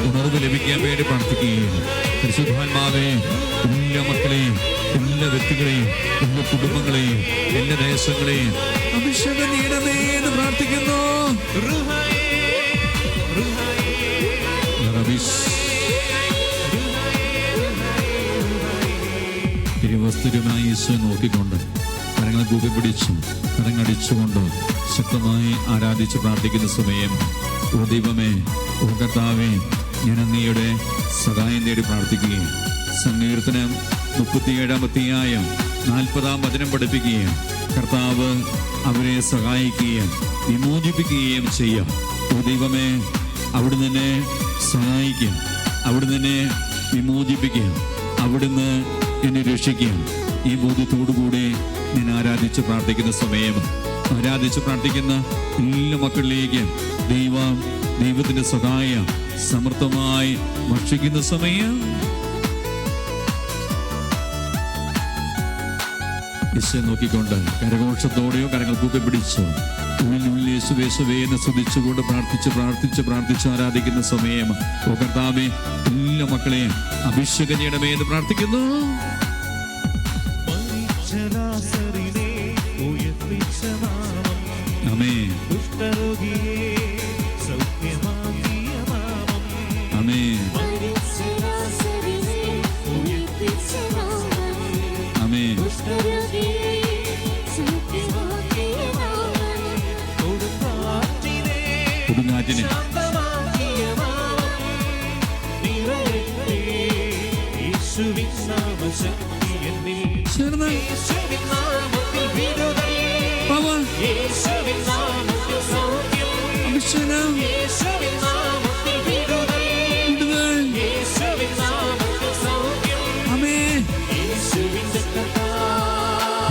ഉണർവ് ലഭിക്കാൻ വേണ്ടി പ്രാർത്ഥിക്കുകയും, പരിശുദ്ധാത്മാവേ എല്ലാ മക്കളെയും, എല്ലാ വ്യക്തികളെയും, എല്ലാ കുടുംബങ്ങളെയും, എല്ലാ ദേശങ്ങളെയും അഭിഷേകം നീടമേ എന്ന് പ്രാർത്ഥിക്കുന്നു. തിരുവസ്തുരമായി ഈശോ നോക്കിക്കൊണ്ട് കരങ്ങളെ കൂപ്പി പിടിച്ചും കരങ്ങടിച്ചുകൊണ്ട് ശക്തമായി ആരാധിച്ച് പ്രാർത്ഥിക്കുന്ന സമയം, ഓ ദൈവമേ, ഓ കർത്താവേ, ഞാൻ അങ്ങയുടെ സഹായം തേടി പ്രാർത്ഥിക്കുകയും സങ്കീർത്തനം 37-ാം അധ്യായം 40-ാം വചനം പഠിപ്പിക്കുകയും കർത്താവ് അവരെ സഹായിക്കുകയും വിമോചിപ്പിക്കുകയും ചെയ്യാം. ഓ ദൈവമേ, അവിടുന്ന് എന്നെ സഹായിക്കും, അവിടുന്ന് എന്നെ വിമോചിപ്പിക്കും, അവിടുന്ന് എന്നെ രക്ഷിക്കും. ഈ ബോധ്യത്തോടുകൂടി ഞാൻ ആരാധിച്ച് പ്രാർത്ഥിക്കുന്ന സമയം, ആരാധിച്ച് പ്രാർത്ഥിക്കുന്ന എല്ലാ മക്കളിലേക്ക് ദൈവത്തിന്റെ സഹായം സമൃദ്ധമായി ഭക്ഷിക്കുന്ന സമയം ഈശോയെ നോക്കിക്കൊണ്ട് കരഘോഷത്തോടെയോ കരങ്ങൾ കൂപ്പിപ്പിടിച്ചോ ഉള്ളിനുള്ളിൽ യേശുവേ എന്ന് സ്തുതിച്ചുകൊണ്ട് പ്രാർത്ഥിച്ച് ആരാധിക്കുന്ന സമയം, ഓ കർത്താവേ, എല്ലാ മക്കളെയും അഭിഷേകം ചെയ്യണമേ എന്ന് പ്രാർത്ഥിക്കുന്നു. ആമേൻ. ആമേൻ. ആമേൻ. കൊടുങ്കാറ്റിനെ ചേർന്ന് അഭിഷേകം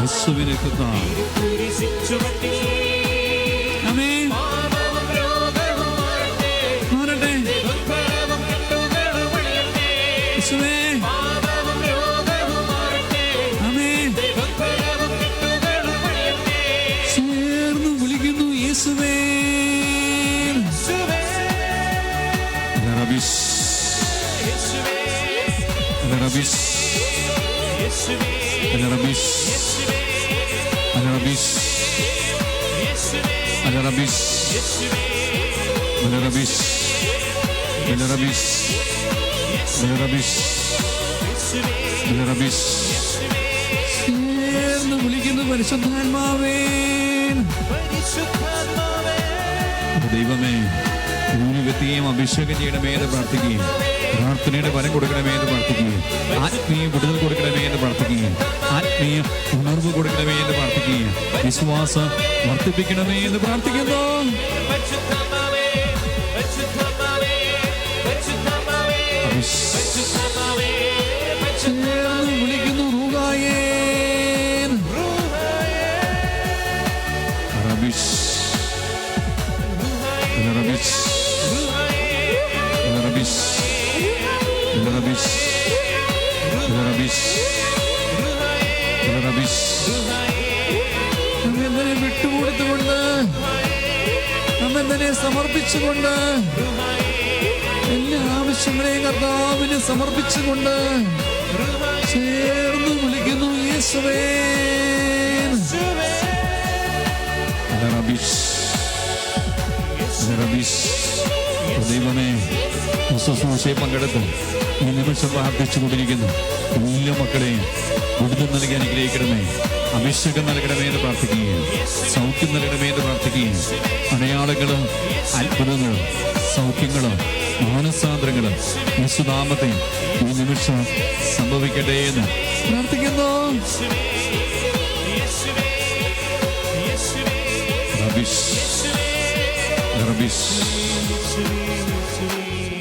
യേശുവിനെ ആമേൻ. മാറട്ടെ യേശുവേ. ആമേൻ. ചേർന്ന് വിളിക്കുന്നു യേശുവേ. റബിഷ് റബിഷ് റബിഷ് റബിഷ് അലറബിസ് അലറബിസ് അലറബിസ് അലറബിസ് അലറബിസ്. ചേർന്ന് വിളിക്കുന്നു പരിശുദ്ധാത്മാവേ. ദൈവമേ, ഒരു വ്യക്തിയെയും അഭിഷേകം ചെയ്യണമേ എന്ന് പ്രാർത്ഥിക്കുകയും പ്രാർത്ഥനയുടെ ഫലം കൊടുക്കണമേ എന്ന് പ്രാർത്ഥിക്കുകയും ആത്മീയ വിടുതൽ കൊടുക്കണമേ എന്ന് പ്രാർത്ഥിക്കുകയും ആത്മീയ ഉണർവ് കൊടുക്കണമേ എന്ന് പ്രാർത്ഥിക്കുകയും വിശ്വാസം വർദ്ധിപ്പിക്കണമേ എന്ന് പ്രാർത്ഥിക്കുന്നു. ചേർന്ന് വിളിക്കുന്നു റൂഹായേ. റബിഷ് റബിഷ് റബിഷ് റബിഷ് റബിഷ് റബിഷ്. നമ്മെ വിട്ടുകൊടുത്തുകൊണ്ട് നമ്മെ സമർപ്പിച്ചുകൊണ്ട് എല്ലാ ആവശ്യങ്ങളെയും കർത്താവിന് സമർപ്പിച്ചുകൊണ്ട് ചേർന്ന് വിളിക്കുന്നു യേശുവേ. ദൈവമേ, ശുശ്രൂഷയെ പങ്കെടുത്ത് ഈ നിമിഷം പ്രാർത്ഥിച്ചു കൊണ്ടിരിക്കുന്നു എല്ലാ മക്കളെയും വിടുതൽ നൽകി അനുഗ്രഹിക്കണമേ, അഭിഷേകം നൽകണമേ എന്ന് പ്രാർത്ഥിക്കുകയും സൗഖ്യം നൽകണമേ എന്ന് പ്രാർത്ഥിക്കുകയും അടയാളങ്ങളും അത്ഭുതങ്ങളും സൗഖ്യങ്ങളും മാനസാന്തരങ്ങളും യേശുനാമത്തിൽ ഈ നിമിഷം സംഭവിക്കട്ടെ എന്ന് പ്രാർത്ഥിക്കുന്നു.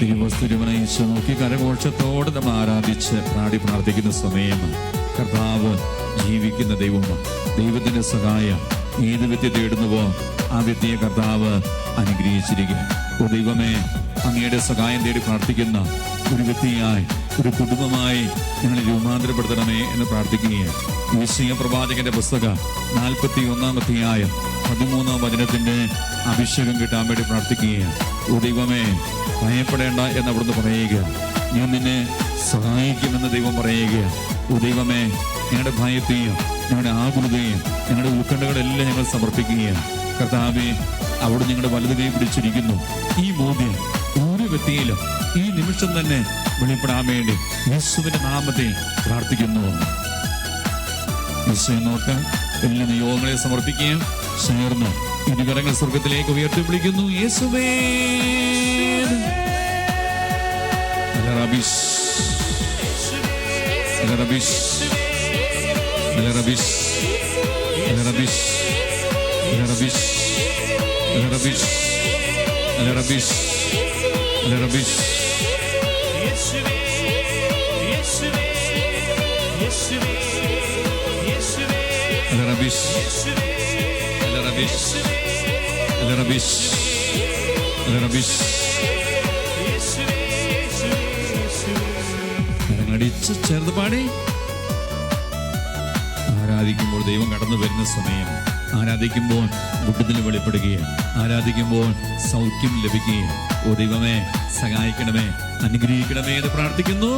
തിരുവസ്തുരുവനെ ഈശോ നോക്കി കരഘോഷത്തോടെ നമ്മൾ ആരാധിച്ച് പ്രാർത്ഥിക്കുന്ന സമയം കർത്താവ് ജീവിക്കുന്ന ദൈവമാണ്. ദൈവത്തിന്റെ സഹായം ഏത് വ്യക്തി തേടുന്നുവോ ആ വ്യക്തിയെ കർത്താവ് അനുഗ്രഹിച്ചിരിക്കുക. ഓ ദൈവമേ, അങ്ങയുടെ സഹായം തേടി പ്രാർത്ഥിക്കുന്ന ഒരു വ്യക്തിയായി ഒരു കുടുംബമായി ഞങ്ങളെ രൂപാന്തരപ്പെടുത്തണമേ എന്ന് പ്രാർത്ഥിക്കുകയാണ്. യെശയ്യാ പ്രവാചകന്റെ പുസ്തകം 41 13 വചനത്തിന്റെ അഭിഷേകം കിട്ടാൻ വേണ്ടി പ്രാർത്ഥിക്കുകയാണ്. ഓ ദൈവമേ, ഭയപ്പെടേണ്ട എന്ന് അവിടുന്ന് പറയുക. ഞാൻ നിന്നെ സഹായിക്കുമെന്ന് ദൈവം പറയുക. ഓ ദൈവമേ, ഞങ്ങളുടെ ഭയത്തെയും ഞങ്ങളുടെ ആകുലതയും ഞങ്ങളുടെ ഉത്കണ്ഠകളെല്ലാം ഞങ്ങൾ സമർപ്പിക്കുകയാണ്. കർത്താവേ, അവിടെ ഞങ്ങളുടെ വലതു കൈ പിടിച്ചിരിക്കുന്നു. ഈ ബോധ്യം ഓരോ വ്യക്തിയിലും ഈ നിമിഷം തന്നെ വെളിപ്പെടാൻ വേണ്ടി യേശുവിന്റെ നാമത്തിൽ പ്രാർത്ഥിക്കുന്നു. യേശുവിനോട്ട് എല്ലാ നിയോഗങ്ങളെ സമർപ്പിക്കുകയും ചേർന്ന് ഇരുകരങ്ങൾ സ്വർഗത്തിലേക്ക് ഉയർത്തി വിളിക്കുന്നു. യേശുവേ. അലറബിഷ് അലറബിഷ് അലറബിഷ് അലറബിഷ് അലറബിഷ് അലറബിഷ് അലറബിഷ് അലറബിഷ്. അലറബിഷ് അലറബിഷ് അലറബിഷ് അലറബിഷ്. അടിച്ച് ചേർന്ന് പാടി ആരാധിക്കുമ്പോൾ ദൈവം കടന്നു വരുന്ന സമയം. ആരാധിക്കുമ്പോൾ വിടുതൽ വെളിപ്പെടുകയും ആരാധിക്കുമ്പോൾ സൗഖ്യം ലഭിക്കുകയും ഓ ദൈവമേ, സഹായിക്കണമേ, അനുഗ്രഹിക്കണമേ എന്ന് പ്രാർത്ഥിക്കുന്നു.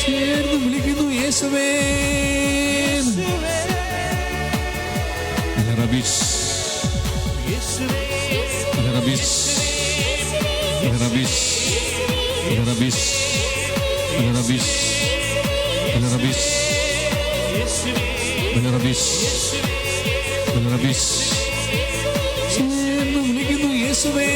ചേർന്ന് വിളിക്കുന്നു യേശുവേ. അലറബിഷ് അലറബിഷ് അലറബിഷ് അലറബിഷ് അലറബിഷ് അലറബിഷ്. ചേർന്ന് വിളിക്കുന്നു യേശുവേ.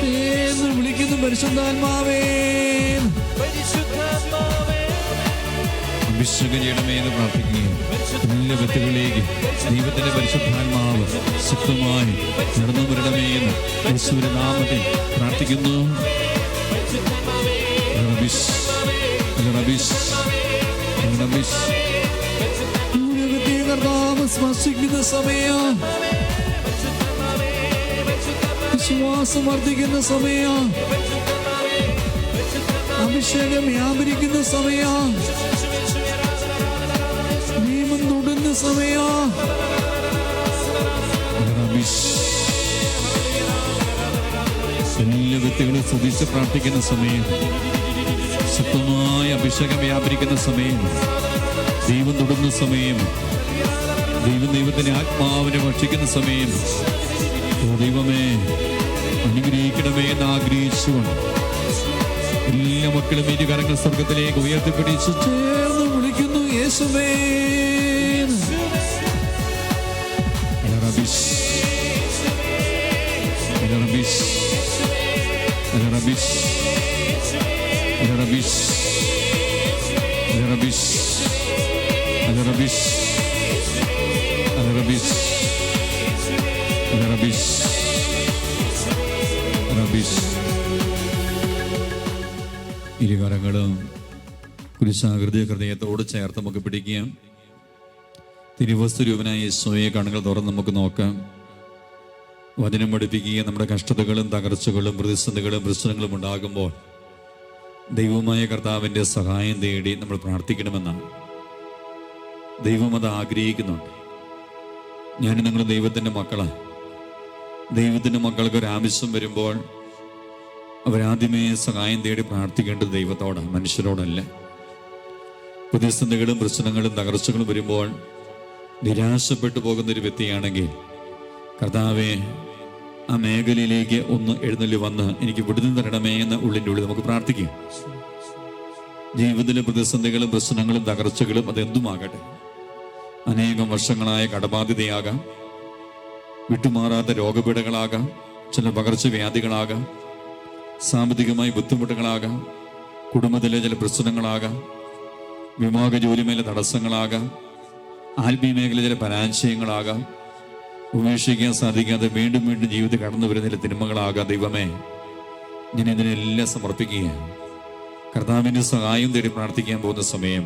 ചേർന്ന് വിളിക്കുന്നു പരിശുദ്ധാത്മാവേ. അഭിഷേകം ചെയ്യണമേ എന്ന് പ്രാർത്ഥിക്കുകയും എല്ലാ വ്യക്തികളിലേക്ക് ദൈവത്തിന്റെ പരിശുദ്ധാത്മാവ് ശക്തമായി നടന്നു വരണമേ എന്ന് യേശുവിന്റെ നാമത്തിൽ പ്രാർത്ഥിക്കുന്നു. സ്പർശിക്കുന്ന സമയം, വിശ്വാസം വർദ്ധിക്കുന്ന സമയം, അഭിഷേകം വ്യാപരിക്കുന്ന സമയം, നിയമം തൊടുന്ന സമയം, എല്ലാ വ്യക്തികളും സ്തുതിച്ച് പ്രാർത്ഥിക്കുന്ന സമയം, ശക്തമായ അഭിഷേകം വ്യാപരിക്കുന്ന സമയം, ദൈവം തൊടുന്ന സമയം, ദൈവത്തിന്റെ ആത്മാവിനെ ഭക്ഷിക്കുന്ന സമയം. ദൈവമേ അനുഗ്രഹിക്കണമേ എന്ന് ആഗ്രഹിച്ചുകൊണ്ട് എല്ലാ മക്കളും ഇരു കരങ്ങൾ സ്വർഗത്തിലേക്ക് ഉയർത്തിപ്പിടിച്ച് ചേർന്ന് വിളിക്കുന്നു യേശുവേ. ഇരുകരങ്ങളും കുരിശാകൃതി ഹൃദയത്തോട് ചേർത്ത് നമുക്ക് പിടിക്കാം. തിരുവസ്തുരൂപനായ യേശുവേ കണ്ണുകൾ തുറന്ന് നമുക്ക് നോക്കാം. വചനം പഠിപ്പിക്കുകയും നമ്മുടെ കഷ്ടതകളും തകർച്ചകളും പ്രതിസന്ധികളും പ്രശ്നങ്ങളും ഉണ്ടാകുമ്പോൾ ദൈവമായ കർത്താവിൻ്റെ സഹായം തേടി നമ്മൾ പ്രാർത്ഥിക്കണമെന്നാണ്. ദൈവം അത് ആഗ്രഹിക്കുന്നുണ്ട്. ഞാൻ നിങ്ങൾ ദൈവത്തിൻ്റെ മക്കളാണ്. ദൈവത്തിൻ്റെ മക്കൾക്ക് ഒരാവശ്യം വരുമ്പോൾ അവരാദ്യമേ സഹായം തേടി പ്രാർത്ഥിക്കേണ്ടത് ദൈവത്തോടാണ്, മനുഷ്യരോടല്ല. പ്രതിസന്ധികളും പ്രശ്നങ്ങളും തകർച്ചകളും വരുമ്പോൾ നിരാശപ്പെട്ടു പോകുന്നൊരു വ്യക്തിയാണെങ്കിൽ കർത്താവെ ആ മേഖലയിലേക്ക് ഒന്ന് എഴുന്നള്ളി വന്ന് എനിക്ക് വിടുതൽ തരണമേ എന്ന് ഉള്ളിൻ്റെ ഉള്ളിൽ നമുക്ക് പ്രാർത്ഥിക്കാം. ജീവിതത്തിലെ പ്രതിസന്ധികളും പ്രശ്നങ്ങളും തകർച്ചകളും അതെന്തുമാകട്ടെ, അനേകം വർഷങ്ങളായ കടബാധ്യതയാകാം, വിട്ടുമാറാത്ത രോഗപീഠകളാകാം, ചില പകർച്ചവ്യാധികളാകാം, സാമ്പത്തികമായി ബുദ്ധിമുട്ടുകളാകാം, കുടുംബത്തിലെ ചില പ്രശ്നങ്ങളാകാം, വിവാഹ ജോലിമേലെ തടസ്സങ്ങളാകാം, ആത്മീയ മേഖല ചില പരാജയങ്ങളാകാം, ഉപേക്ഷിക്കാൻ സാധിക്കാതെ വീണ്ടും വീണ്ടും ജീവിതത്തിൽ കടന്നു വരുന്ന ചില തിന്മകളാകാം. ദൈവമേ, ഞാൻ ഇതിനെല്ലാം സമർപ്പിക്കുകയാണ്. കർത്താവിൻ്റെ സഹായം തേടി പ്രാർത്ഥിക്കാൻ പോകുന്ന സമയം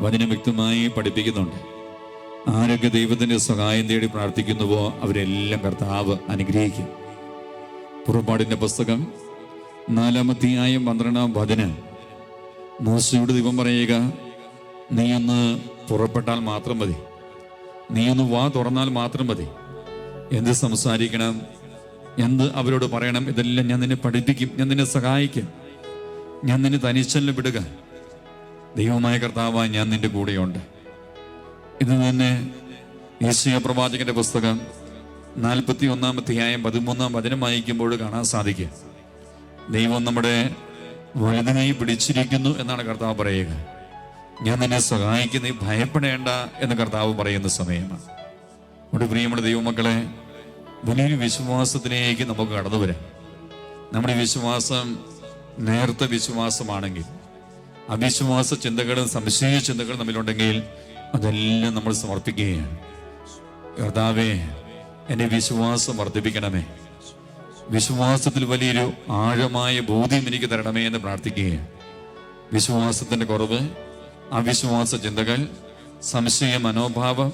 വചനം വ്യക്തമായി പഠിപ്പിക്കുന്നുണ്ട്. ആരൊക്കെ ദൈവത്തിൻ്റെ സഹായം തേടി പ്രാർത്ഥിക്കുന്നുവോ അവരെല്ലാം കർത്താവ് അനുഗ്രഹിക്കും. പുറപ്പാടിൻ്റെ പുസ്തകം 4-ാം അധ്യായം 12-ാം വചനം, മോശയോട് ദൈവം പറയുക, നീയൊന്ന് പുറപ്പെട്ടാൽ മാത്രം മതി, നീയൊന്ന് വാ തുറന്നാൽ മാത്രം മതി. എന്ത് സംസാരിക്കണം, എന്ത് അവരോട് പറയണം, ഇതെല്ലാം ഞാൻ നിന്നെ പഠിപ്പിക്കും, ഞാൻ നിന്നെ സഹായിക്കും, ഞാൻ നിന്നെ തനിച്ചല്ല വിടുക. ദൈവമായ കർത്താവായി ഞാൻ നിന്റെ കൂടെയുണ്ട്. ഇത് തന്നെ യെശയ്യാ പ്രവാചകന്റെ പുസ്തകം 41-ാം അധ്യായം 13-ാം വചനം വായിക്കുമ്പോൾ കാണാൻ സാധിക്കും. ദൈവം നമ്മുടെ വലുതിനായി പിടിച്ചിരിക്കുന്നു എന്നാണ് കർത്താവ് പറയുക. ഞാൻ നിന്നെ സഹായിക്കുന്ന, നീ ഭയപ്പെടേണ്ട എന്ന് കർത്താവ് പറയുന്ന സമയമാണ്. നമ്മുടെ പ്രിയമുള്ള ദൈവമക്കളെ, വലിയൊരു വിശ്വാസത്തിലേക്ക് നമുക്ക് കടന്നു വരാം. നമ്മുടെ വിശ്വാസം നേർത്ത വിശ്വാസമാണെങ്കിൽ, അവിശ്വാസ ചിന്തകളും സംശയ ചിന്തകളും നമ്മിലുണ്ടെങ്കിൽ അതെല്ലാം നമ്മൾ സമർപ്പിക്കുകയാണ്. കർത്താവേ, എൻ്റെ വിശ്വാസം വർദ്ധിപ്പിക്കണമേ, വിശ്വാസത്തിൽ വലിയൊരു ആഴമായ ബോധ്യം എനിക്ക് തരണമേ എന്ന് പ്രാർത്ഥിക്കുകയാണ്. വിശ്വാസത്തിൻ്റെ കുറവ്, അവിശ്വാസ ചിന്തകൾ, സംശയ മനോഭാവം,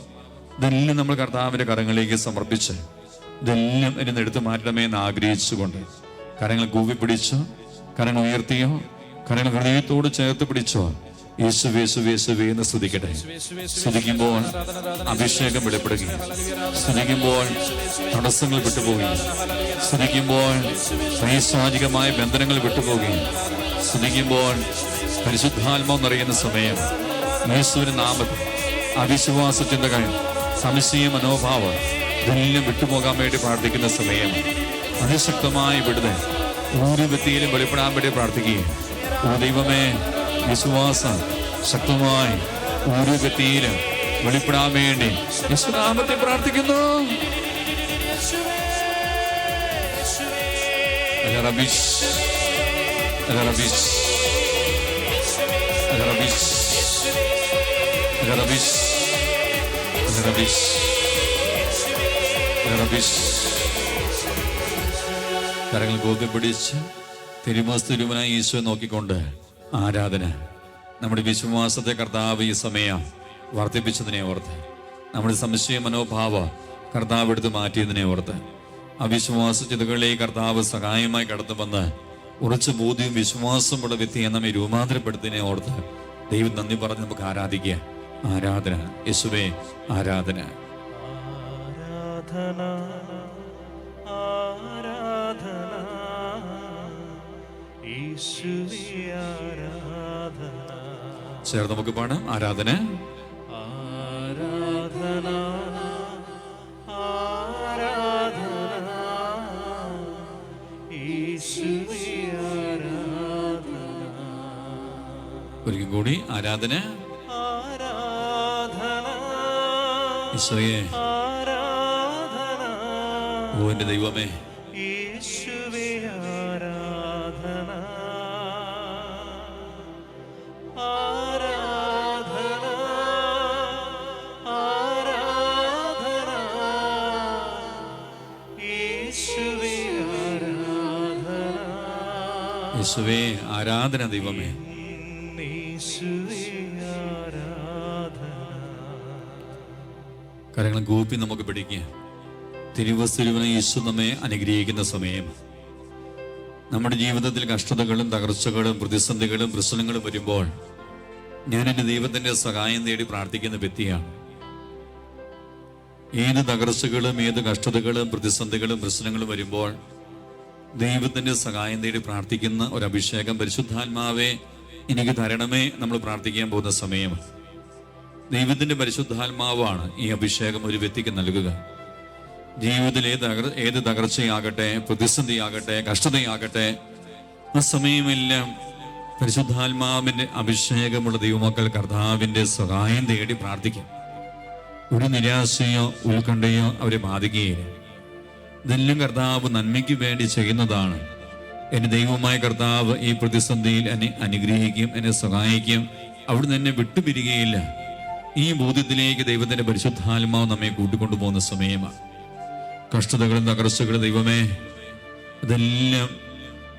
ഇതെല്ലാം നമ്മൾ കർത്താവിൻ്റെ കരങ്ങളിലേക്ക് സമർപ്പിച്ച് ഇതെല്ലാം എന്നെ എടുത്തു മാറ്റണമേ എന്ന് ആഗ്രഹിച്ചുകൊണ്ട് കരങ്ങൾ കൂവിപ്പിടിച്ചോ, കരങ്ങൾ ഉയർത്തിയോ, കരങ്ങൾ ഹൃദയത്തോട് ചേർത്ത് പിടിച്ചോ, യേശുവേ യേശുവേ യേശുവേ എന്ന് സ്തുതിക്കട്ടെ. സ്തുതിക്കുമ്പോൾ അഭിഷേകം വെളിപ്പെടുകയും, സ്തുതിക്കുമ്പോൾ തടസ്സങ്ങൾ വിട്ടുപോവുകയും, സ്തുതിക്കുമ്പോൾ പൈശാചികമായ ബന്ധനങ്ങൾ വിട്ടുപോവുകയും, സ്തുതിക്കുമ്പോൾ പരിശുദ്ധാത്മാവ് നിറയുന്ന സമയം യേശുവിന്റെ നാമത്തിൽ അവിശ്വാസ ചിന്തകൾ, സംശയ മനോഭാവം ഇതെല്ലാം വിട്ടുപോകാൻ വേണ്ടി പ്രാർത്ഥിക്കുന്ന സമയം അതിശക്തമായ വിടുതൽ ഓരോ വ്യക്തിയിലും വെളിപ്പെടാൻ വേണ്ടി പ്രാർത്ഥിക്കുകയും, ഓ ദൈവമേ, വിശ്വാസം ശക്തമായി ഓരോ വ്യക്തിയിലും വെളിപ്പെടാൻ വേണ്ടി യേശുനാമത്തിൽ പ്രാർത്ഥിക്കുന്നു. കരങ്ങൾ കോപ്പി പിടിച്ച് തിരുമസ്തുരുമനായി ഈശോ നോക്കിക്കൊണ്ട് ആരാധന. നമ്മുടെ വിശ്വാസത്തെ കർത്താവ് ഈ സമയം വർദ്ധിപ്പിച്ചതിനെ ഓർത്ത്, നമ്മുടെ സംശയ മനോഭാവ കർത്താവ് എടുത്ത് മാറ്റിയതിനെ ഓർത്ത്, അവിശ്വാസ ചിന്തകളിലേക്ക് കർത്താവ് സഹായമായി കടന്നുവന്ന് ഉറച്ച ബോധ്യവും വിശ്വാസമുള്ള വ്യക്തിയെ നമ്മെ രൂപാന്തരപ്പെടുത്തിനെ ഓർത്ത് ദൈവം നന്ദി പറഞ്ഞ് നമുക്ക് ആരാധിക്കുക. ആരാധന യേശുവേ, ആരാധന. ചേർന്ന് നമുക്ക് പാടാം. ആരാധന ആരാധന ആരാധന യേശുവേ ആരാധന. ഒരിക്കൽ കൂടി ആരാധന ആരാധന യേശുവേ ആരാധന. ഓ എൻ്റെ ദൈവമേ, യേശുവേ ആരാധന ആരാധന ആരാധന യേശുവേ ആരാധന. യേശുവേ ആരാധന ദൈവമേ. കരങ്ങൾ കൂപ്പി നമുക്ക് പിടിക്കുക. തിരുവസ്തുരുവിനെ യേശു നമ്മെ അനുഗ്രഹിക്കുന്ന സമയം. നമ്മുടെ ജീവിതത്തിൽ കഷ്ടതകളും തകർച്ചകളും പ്രതിസന്ധികളും പ്രശ്നങ്ങളും വരുമ്പോൾ ഞാൻ എൻ്റെ ദൈവത്തിൻ്റെ സഹായം തേടി പ്രാർത്ഥിക്കുന്ന വ്യക്തിയാണ്. ഏത് തകർച്ചകളും ഏത് കഷ്ടതകളും പ്രതിസന്ധികളും പ്രശ്നങ്ങളും വരുമ്പോൾ ദൈവത്തിൻ്റെ സഹായം തേടി പ്രാർത്ഥിക്കുന്ന ഒരു അഭിഷേകം പരിശുദ്ധാത്മാവെ എനിക്ക് തരണമേ നമ്മൾ പ്രാർത്ഥിക്കാൻ പോകുന്ന സമയം. ദൈവത്തിൻ്റെ പരിശുദ്ധാത്മാവാണ് ഈ അഭിഷേകം ഒരു വ്യക്തിക്ക് നൽകുക. ജീവിതത്തിൽ ഏത് തകർച്ചയാകട്ടെ, പ്രതിസന്ധിയാകട്ടെ, കഷ്ടതയാകട്ടെ, ആ സമയമെല്ലാം പരിശുദ്ധാത്മാവിന്റെ അഭിഷേകമുള്ള ദൈവമക്കൾ കർത്താവിന്റെ സഹായം തേടി പ്രാർത്ഥിക്കും. ഒരു നിരാശയോ ഉത്കണ്ഠയോ അവരെ ബാധിക്കുകയില്ല. ഇതെല്ലാം കർത്താവ് നന്മയ്ക്ക് വേണ്ടി ചെയ്യുന്നതാണ്. എന്റെ ദൈവമായ കർത്താവ് ഈ പ്രതിസന്ധിയിൽ എന്നെ അനുഗ്രഹിക്കും, എന്നെ സഹായിക്കും, അവിടുന്ന് എന്നെ വിട്ടുപിരികയില്ല. ഈ ബോധ്യത്തിലേക്ക് ദൈവത്തിന്റെ പരിശുദ്ധാത്മാവ് നമ്മെ കൂട്ടിക്കൊണ്ടുപോകുന്ന സമയമാണ്. കഷ്ടതകളും തകർച്ചകളും ദൈവമേ, ഇതെല്ലാം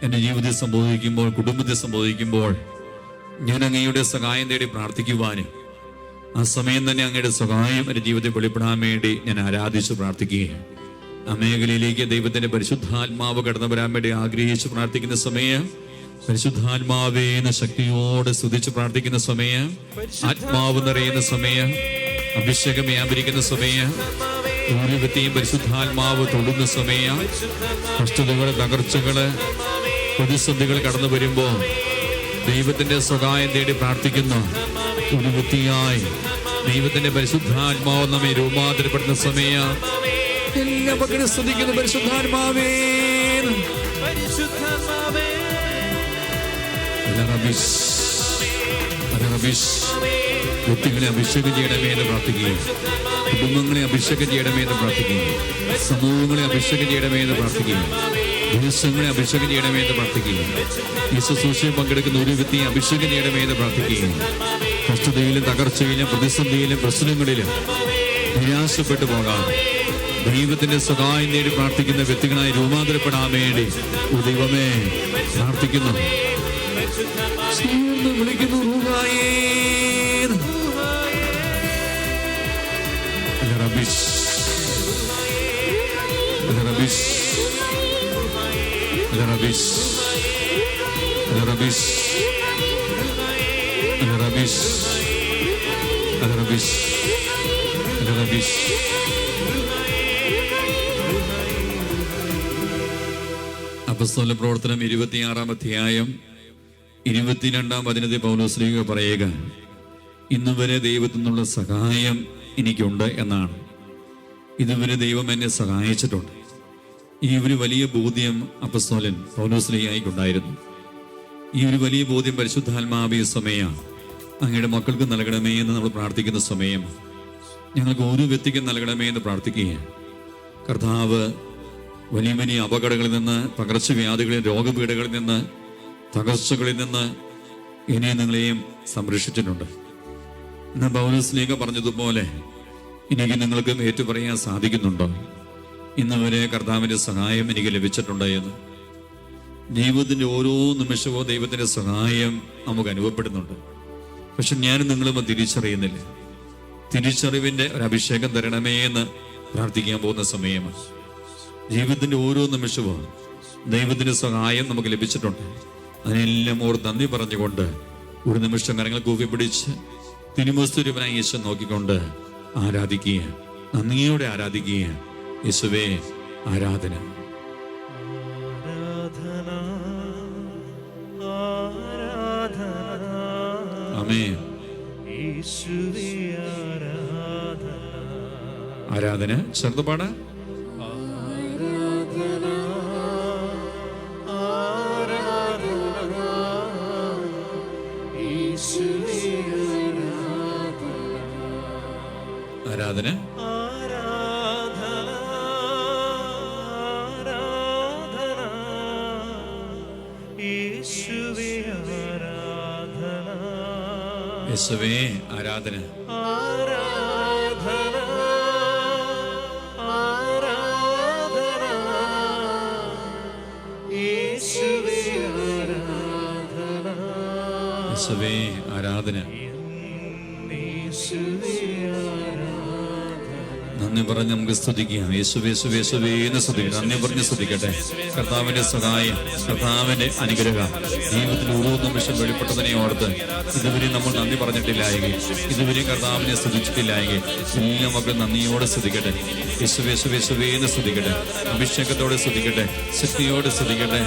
എൻ്റെ ജീവിതത്തിൽ സംഭവിക്കുമ്പോൾ, കുടുംബത്തിൽ സംഭവിക്കുമ്പോൾ ഞാൻ അങ്ങയുടെ സഹായം തേടി പ്രാർത്ഥിക്കുവാനും ആ സമയം തന്നെ അങ്ങയുടെ സഹായം എൻ്റെ ജീവിതത്തിൽ വെളിപ്പെടാൻ വേണ്ടി ഞാൻ ആരാധിച്ച് പ്രാർത്ഥിക്കുകയാണ്. ആ മേഖലയിലേക്ക് ദൈവത്തിന്റെ പരിശുദ്ധാത്മാവ് കടന്നു വരാൻ വേണ്ടി ആഗ്രഹിച്ച് പ്രാർത്ഥിക്കുന്ന സമയം, പരിശുദ്ധാത്മാവേ എന്ന ശക്തിയോടെ സ്തുതിച്ച് പ്രാർത്ഥിക്കുന്ന സമയം, ആത്മാവ് നിറയുന്ന സമയം, അഭിഷേകം വ്യാപരിക്കുന്ന സമയം, ഓരോ വ്യക്തിയും പരിശുദ്ധാത്മാവ് തൊടുന്ന സമയം, കഷ്ടതകള് തകർച്ചകള് പ്രതിസന്ധികൾ കടന്നു വരുമ്പോ ദൈവത്തിന്റെ സഹായം തേടി പ്രാർത്ഥിക്കുന്ന ഒരു വ്യക്തിയായി ദൈവത്തിന്റെ പരിശുദ്ധാത്മാവ് നമ്മെ രൂപാന്തരപ്പെടുന്ന സമയം എല്ലാ മക്കളും സ്തുതിക്കുന്ന പരിശുദ്ധാത്മാവേ, വ്യക്തികളെ അഭിഷേകം ചെയ്യണമേ എന്ന് പ്രാർത്ഥിക്കുകയും, കുടുംബങ്ങളെ അഭിഷേകം ചെയ്യണമേ എന്ന് പ്രാർത്ഥിക്കുകയും, സമൂഹങ്ങളെ അഭിഷേകം ചെയ്യണമേ എന്ന് പ്രാർത്ഥിക്കുകയും, ദേശങ്ങളെ അഭിഷേകം ചെയ്യണമേ എന്ന് പ്രാർത്ഥിക്കുകയും, ഈ ശുശ്രൂഷയിൽ പങ്കെടുക്കുന്ന ഒരു വ്യക്തിയെ അഭിഷേകം ചെയ്യണമേ എന്ന് പ്രാർത്ഥിക്കുകയും, കഷ്ടതയിലും തകർച്ചയിലും പ്രതിസന്ധിയിലും പ്രശ്നങ്ങളിലും നിരാശപ്പെട്ടു പോകാം ദൈവത്തിന്റെ സഹായം നേടി പ്രാർത്ഥിക്കുന്ന വ്യക്തികളായി രൂപാന്തരപ്പെടാൻ വേണ്ടി ദൈവമേ പ്രാർത്ഥിക്കുന്നു, വിളിക്കുന്നു. അപ്പോസ്തല പ്രവർത്തനം 26-ാം അധ്യായം 22-ാം വചനത്തിൽ പൗലോസ് ശ്ലീഹ പറയുക, ഇന്നുവരെ ദൈവത്തിൽ നിന്നുള്ള സഹായം എനിക്കുണ്ട് എന്നാണ്. ഇതുവരെ ദൈവം എന്നെ സഹായിച്ചിട്ടുണ്ട്. ഈ ഒരു വലിയ ബോധ്യം അപ്പോസ്തലൻ പൗലോസ് ശ്ലീഹായ്ക്കുണ്ടായിരുന്നു. ഈ ഒരു വലിയ ബോധ്യം പരിശുദ്ധാത്മാവ് ഈ സമയം അങ്ങയുടെ മക്കൾക്ക് നൽകണമേ എന്ന് നമ്മൾ പ്രാർത്ഥിക്കുന്ന സമയം ഞങ്ങൾക്ക് ഓരോ വ്യക്തിക്കും നൽകണമേ എന്ന് പ്രാർത്ഥിക്കുകയാണ്. കർത്താവ് വലിയ വലിയ അപകടങ്ങളിൽ നിന്ന്, പകർച്ചവ്യാധികളിൽ, രോഗപീഠകളിൽ നിന്ന്, തകർച്ചകളിൽ നിന്ന് ഇനിയും നിങ്ങളെയും സംരക്ഷിച്ചിട്ടുണ്ട്. ഇന്ന് പൗലോസ് ശ്ലീഹ പറഞ്ഞതുപോലെ എനിക്ക് നിങ്ങൾക്കും ഏറ്റുപറയാൻ സാധിക്കുന്നുണ്ടോ? ഇന്ന് വരെ കർത്താവിൻ്റെ സഹായം എനിക്ക് ലഭിച്ചിട്ടുണ്ട് എന്ന്. ജീവിതത്തിൻ്റെ ഓരോ നിമിഷവും ദൈവത്തിൻ്റെ സഹായം നമുക്ക് അനുഭവപ്പെടുന്നുണ്ട്. പക്ഷെ ഞാനും നിങ്ങളും തിരിച്ചറിയുന്നില്ല. തിരിച്ചറിവിൻ്റെ ഒരു അഭിഷേകം തരണമേ എന്ന് പ്രാർത്ഥിക്കാൻ പോകുന്ന സമയമാണ്. ജീവിതത്തിൻ്റെ ഓരോ നിമിഷവും ദൈവത്തിൻ്റെ സഹായം നമുക്ക് ലഭിച്ചിട്ടുണ്ട്. അതിനെല്ലാം ഓർത്ത് നന്ദി പറഞ്ഞുകൊണ്ട് ഒരു നിമിഷം കരങ്ങൾ കൂപ്പി പിടിച്ച് തിരുമുസ്തുരൂപനായ യേശു നോക്കിക്കൊണ്ട് ആരാധിക്കുക, നന്ദിയോടെ ആരാധിക്കുക. യേശുവേ ആരാധന. ആമേൻ. ആരാധന ചെറുതുപാടാ. ആരാധന യേശുവേ ആരാധന. യേശുവേ ആരാധന. നന്ദി പറഞ്ഞ് നമുക്ക് സ്തുതിക്കാം. യേശുവേ യേശുവേ യേശുവേ എന്ന് സ്തുതിക്കാം. നന്ദി പറഞ്ഞ് സ്തുതിക്കട്ടെ. കർത്താവിന്റെ സഹായം, കർത്താവിന്റെ അനുഗ്രഹം ജീവിതത്തിൽ ഓരോ നിമിഷം വെളിപ്പെട്ടതിനെ ഓർത്ത് ഇതുവരെ നമ്മൾ നന്ദി പറഞ്ഞിട്ടില്ലായെങ്കിൽ, ഇതുവരെ കർത്താവിനെ സ്തുതിച്ചിട്ടില്ലായെങ്കിൽ എല്ലാം നമുക്ക് നന്ദിയോടെ സ്തുതിക്കട്ടെ. യേശുവേ യേശുവേ യേശുവേ എന്ന് സ്തുതിക്കട്ടെ. അഭിഷേകത്തോടെ സ്തുതിക്കട്ടെ, ശക്തിയോടെ സ്തുതിക്കട്ടെ.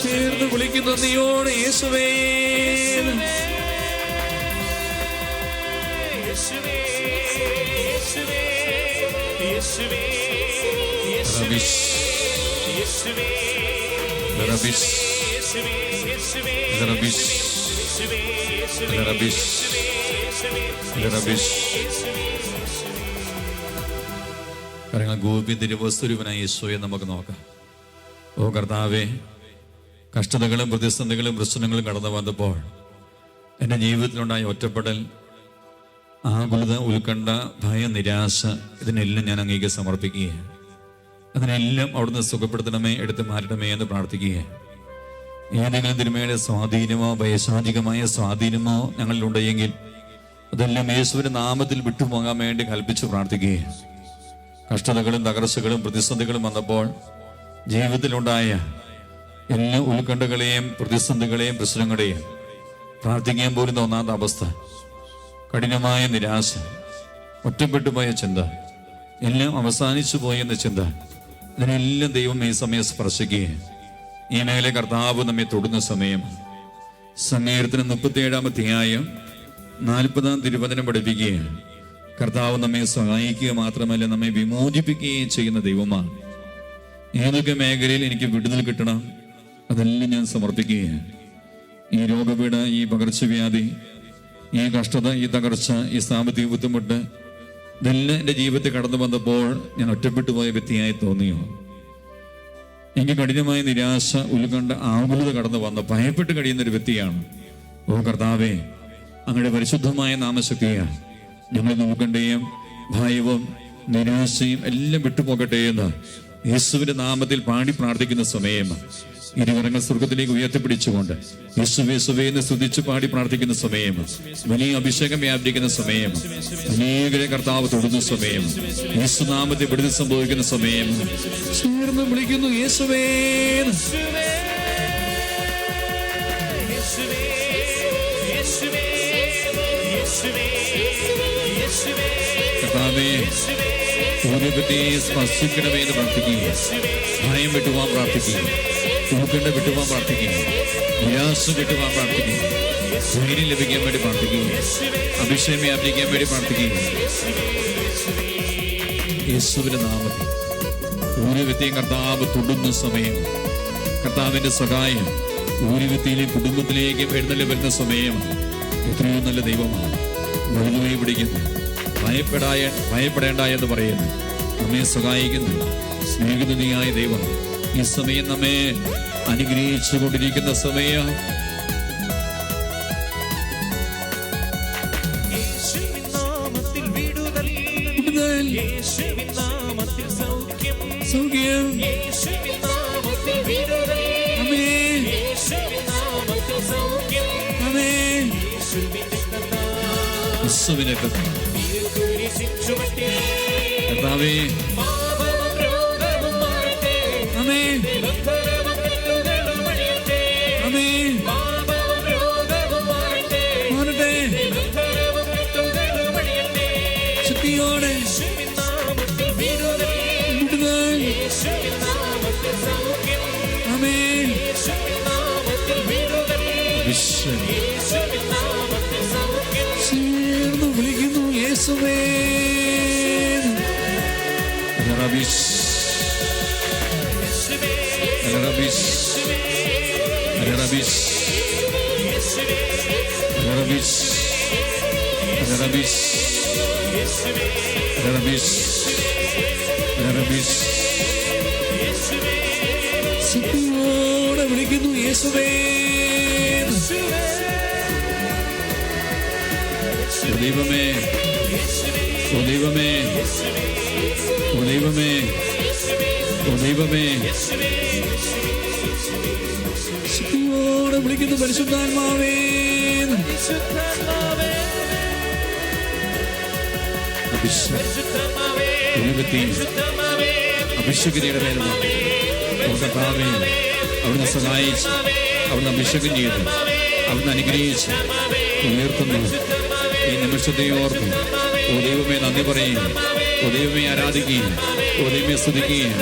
ചേർന്ന് വിളിക്കുന്ന നന്ദിയോടെ യേശുവേ ഗോപി തിരുവസ്തുരൂപനായ യേശുവെ നമുക്ക് നോക്കാം. ഓ കർത്താവേ, കഷ്ടതകളും പ്രതിസന്ധികളും പ്രശ്നങ്ങളും കടന്നു വന്നപ്പോൾ എൻ്റെ ജീവിതത്തിലുണ്ടായ ഒറ്റപ്പെടൽ, ആകുലത, ഉത്കണ്ഠ, ഭയം, നിരാശ, ഇതിനെല്ലാം ഞാൻ അങ്ങേക്ക് സമർപ്പിക്കുകയാണ്. അതിനെല്ലാം അവിടുന്ന് സുഖപ്പെടുത്തണമേ, എടുത്ത് മാറ്റണമേ എന്ന് പ്രാർത്ഥിക്കുകയാണ്. ഏതെങ്കിലും തിരുമയുടെ സ്വാധീനമോ പൈശാചികമായ സ്വാധീനമോ ഞങ്ങളിലുണ്ടെങ്കിൽ അതെല്ലാം യേശുവിന്റെ നാമത്തിൽ വിട്ടുപോകാൻ വേണ്ടി കൽപ്പിച്ച് പ്രാർത്ഥിക്കുകയാണ്. കഷ്ടതകളും തകർച്ചകളും പ്രതിസന്ധികളും വന്നപ്പോൾ ജീവിതത്തിലുണ്ടായ എല്ലാ ഉത്കണ്ഠകളെയും പ്രതിസന്ധികളെയും പ്രശ്നങ്ങളെയും പ്രാർത്ഥിക്കാൻ പോലും തോന്നാത്ത അവസ്ഥ, കഠിനമായ നിരാശ, ഒറ്റപ്പെട്ടു പോയ ചിന്ത, എല്ലാം അവസാനിച്ചു പോയെന്ന ചിന്ത, ഇതിനെല്ലാം ദൈവം ഈ സമയം സ്പർശിക്കുകയാണ്. ഈ മേഖല കർത്താവ് നമ്മെ തൊടുന്ന സമയം. സങ്കീർത്തനം 37-ാം അധ്യായം 40-ാം തിരുവചനം പഠിപ്പിക്കുകയാണ്. കർത്താവ് നമ്മെ സഹായിക്കുക മാത്രമല്ല നമ്മെ വിമോചിപ്പിക്കുകയും ചെയ്യുന്ന ദൈവമാണ്. ഏതൊക്കെ മേഖലയിൽ എനിക്ക് വിടുതൽ കിട്ടണം അതെല്ലാം ഞാൻ സമർപ്പിക്കുകയാണ്. ഈ രോഗപീഠ, ഈ പകർച്ചവ്യാധി, ഈ കഷ്ടത, ഈ തകർച്ച, ഈ സാമ്പത്തിക ബുദ്ധിമുട്ട്, ഇതെല്ലാം എൻ്റെ ജീവിതത്തിൽ കടന്നു വന്നപ്പോൾ ഞാൻ ഒറ്റപ്പെട്ടു പോയ വ്യക്തിയായി തോന്നിയോ? എനിക്ക് കഠിനമായ നിരാശ, ഉത്കണ്ഠ, ആകുലത കടന്നു വന്ന ഭയപ്പെട്ട് കഴിയുന്ന ഒരു വ്യക്തിയാണ്. ഓ കർത്താവേ, അങ്ങയുടെ പരിശുദ്ധമായ നാമശക്തിയാ ഞങ്ങൾ ഉത്കണ്ഠയും ഭയവും നിരാശയും എല്ലാം വിട്ടുപോകട്ടെ എന്ന് യേശുവിന്റെ നാമത്തിൽ പാടി പ്രാർത്ഥിക്കുന്ന സമയം ഇരുകരങ്ങൾ സ്വർഗത്തിലേക്ക് ഉയർത്തിപ്പിടിച്ചുകൊണ്ട് യേശുവേ യേശുവേ എന്ന് സ്തുതിച്ച് പാടി പ്രാർത്ഥിക്കുന്ന സമയം, വലിയ അഭിഷേകം വ്യാപരിക്കുന്ന സമയം, അനേകരെ കർത്താവ് തൊടുന്ന സമയം, യേശുനാമത്തെ വിടുതൽ സംഭവിക്കുന്ന സമയം, ചേർന്ന് വിളിക്കുന്നു യേശുവേ. യേശുവേ കർത്താവേ, ഓരോ വ്യക്തിയെ സ്പർശിക്കണമേ എന്ന് പ്രാർത്ഥിക്കുക. ഭയം വിട്ടുപോകാൻ പ്രാർത്ഥിക്കുക. ഉൾക്കണ്ട വിട്ടുപോകാൻ പ്രാർത്ഥിക്കുക. നിരാശ വിട്ടുപോകാൻ പ്രാർത്ഥിക്കുക. ധൈര്യം ലഭിക്കാൻ വേണ്ടി പ്രാർത്ഥിക്കുക. അഭിഷേകം വ്യാപിക്കാൻ വേണ്ടി പ്രാർത്ഥിക്കുക. യേശുവിന്റെ നാമത്തിൽ ഓരോ വ്യക്തിയും കർത്താവ് തൊടുന്ന സമയം, കർത്താവിന്റെ സഹായം ഓരോ വ്യക്തിയിലെയും കുടുംബത്തിലേക്കും എഴുന്നള്ളി വരുന്ന സമയം. എത്രയോ നല്ല ദൈവമാണ്. മുഴുവനായി പിടിക്കുന്നു. ഭയപ്പെടേണ്ട എന്ന് പറയുന്നു. നമ്മെ സഹായിക്കുന്നു സ്നേഹിതനായ ദൈവം. ഈ സമയം നമ്മെ അനുഗ്രഹിച്ചു കൊണ്ടിരിക്കുന്ന സമയം. സൗഖ്യം കർത്താവേ, ശക്തിയോടെ ചേർന്ന് വിളിക്കുന്നു യേശുവേ. ശക്തിയോടെ വിളിക്കുന്നു യേശുവേ. ദൈവമേ, ഓ ദൈവമേ, ഓ ദൈവമേ, ഓ ദൈവമേ, ശക്തിയോടെ വിളിക്കുന്നു പരിശുദ്ധാത്മാവേ. അഭിഷേകതയുടെ പേരുള്ള കർത്താവേ, അവിടുന്ന് സഹായിച്ച്, അവിടുന്ന് അഭിഷേകം ചെയ്ത്, അവിടുന്ന് അനുഗ്രഹിച്ച് ഉയർത്തുന്നു. ഈ നിമിഷത്തെ ഓർക്കും. ഓ ദൈവമേ നന്ദി പറയുകയും, ഓ ദൈവമേ ആരാധിക്കുകയും, ഓ ദൈവമേ സ്തുതിക്കുകയും.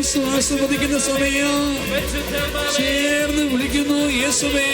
ശ്വാസമതിക്കുന്ന സമയം ചേർന്ന് വിളിക്കുന്നു യേശുവേ.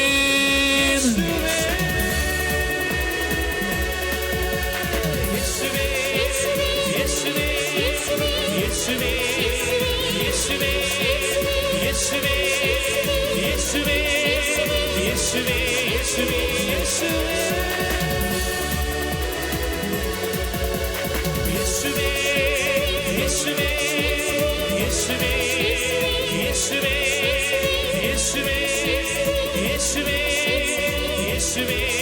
Yeshua.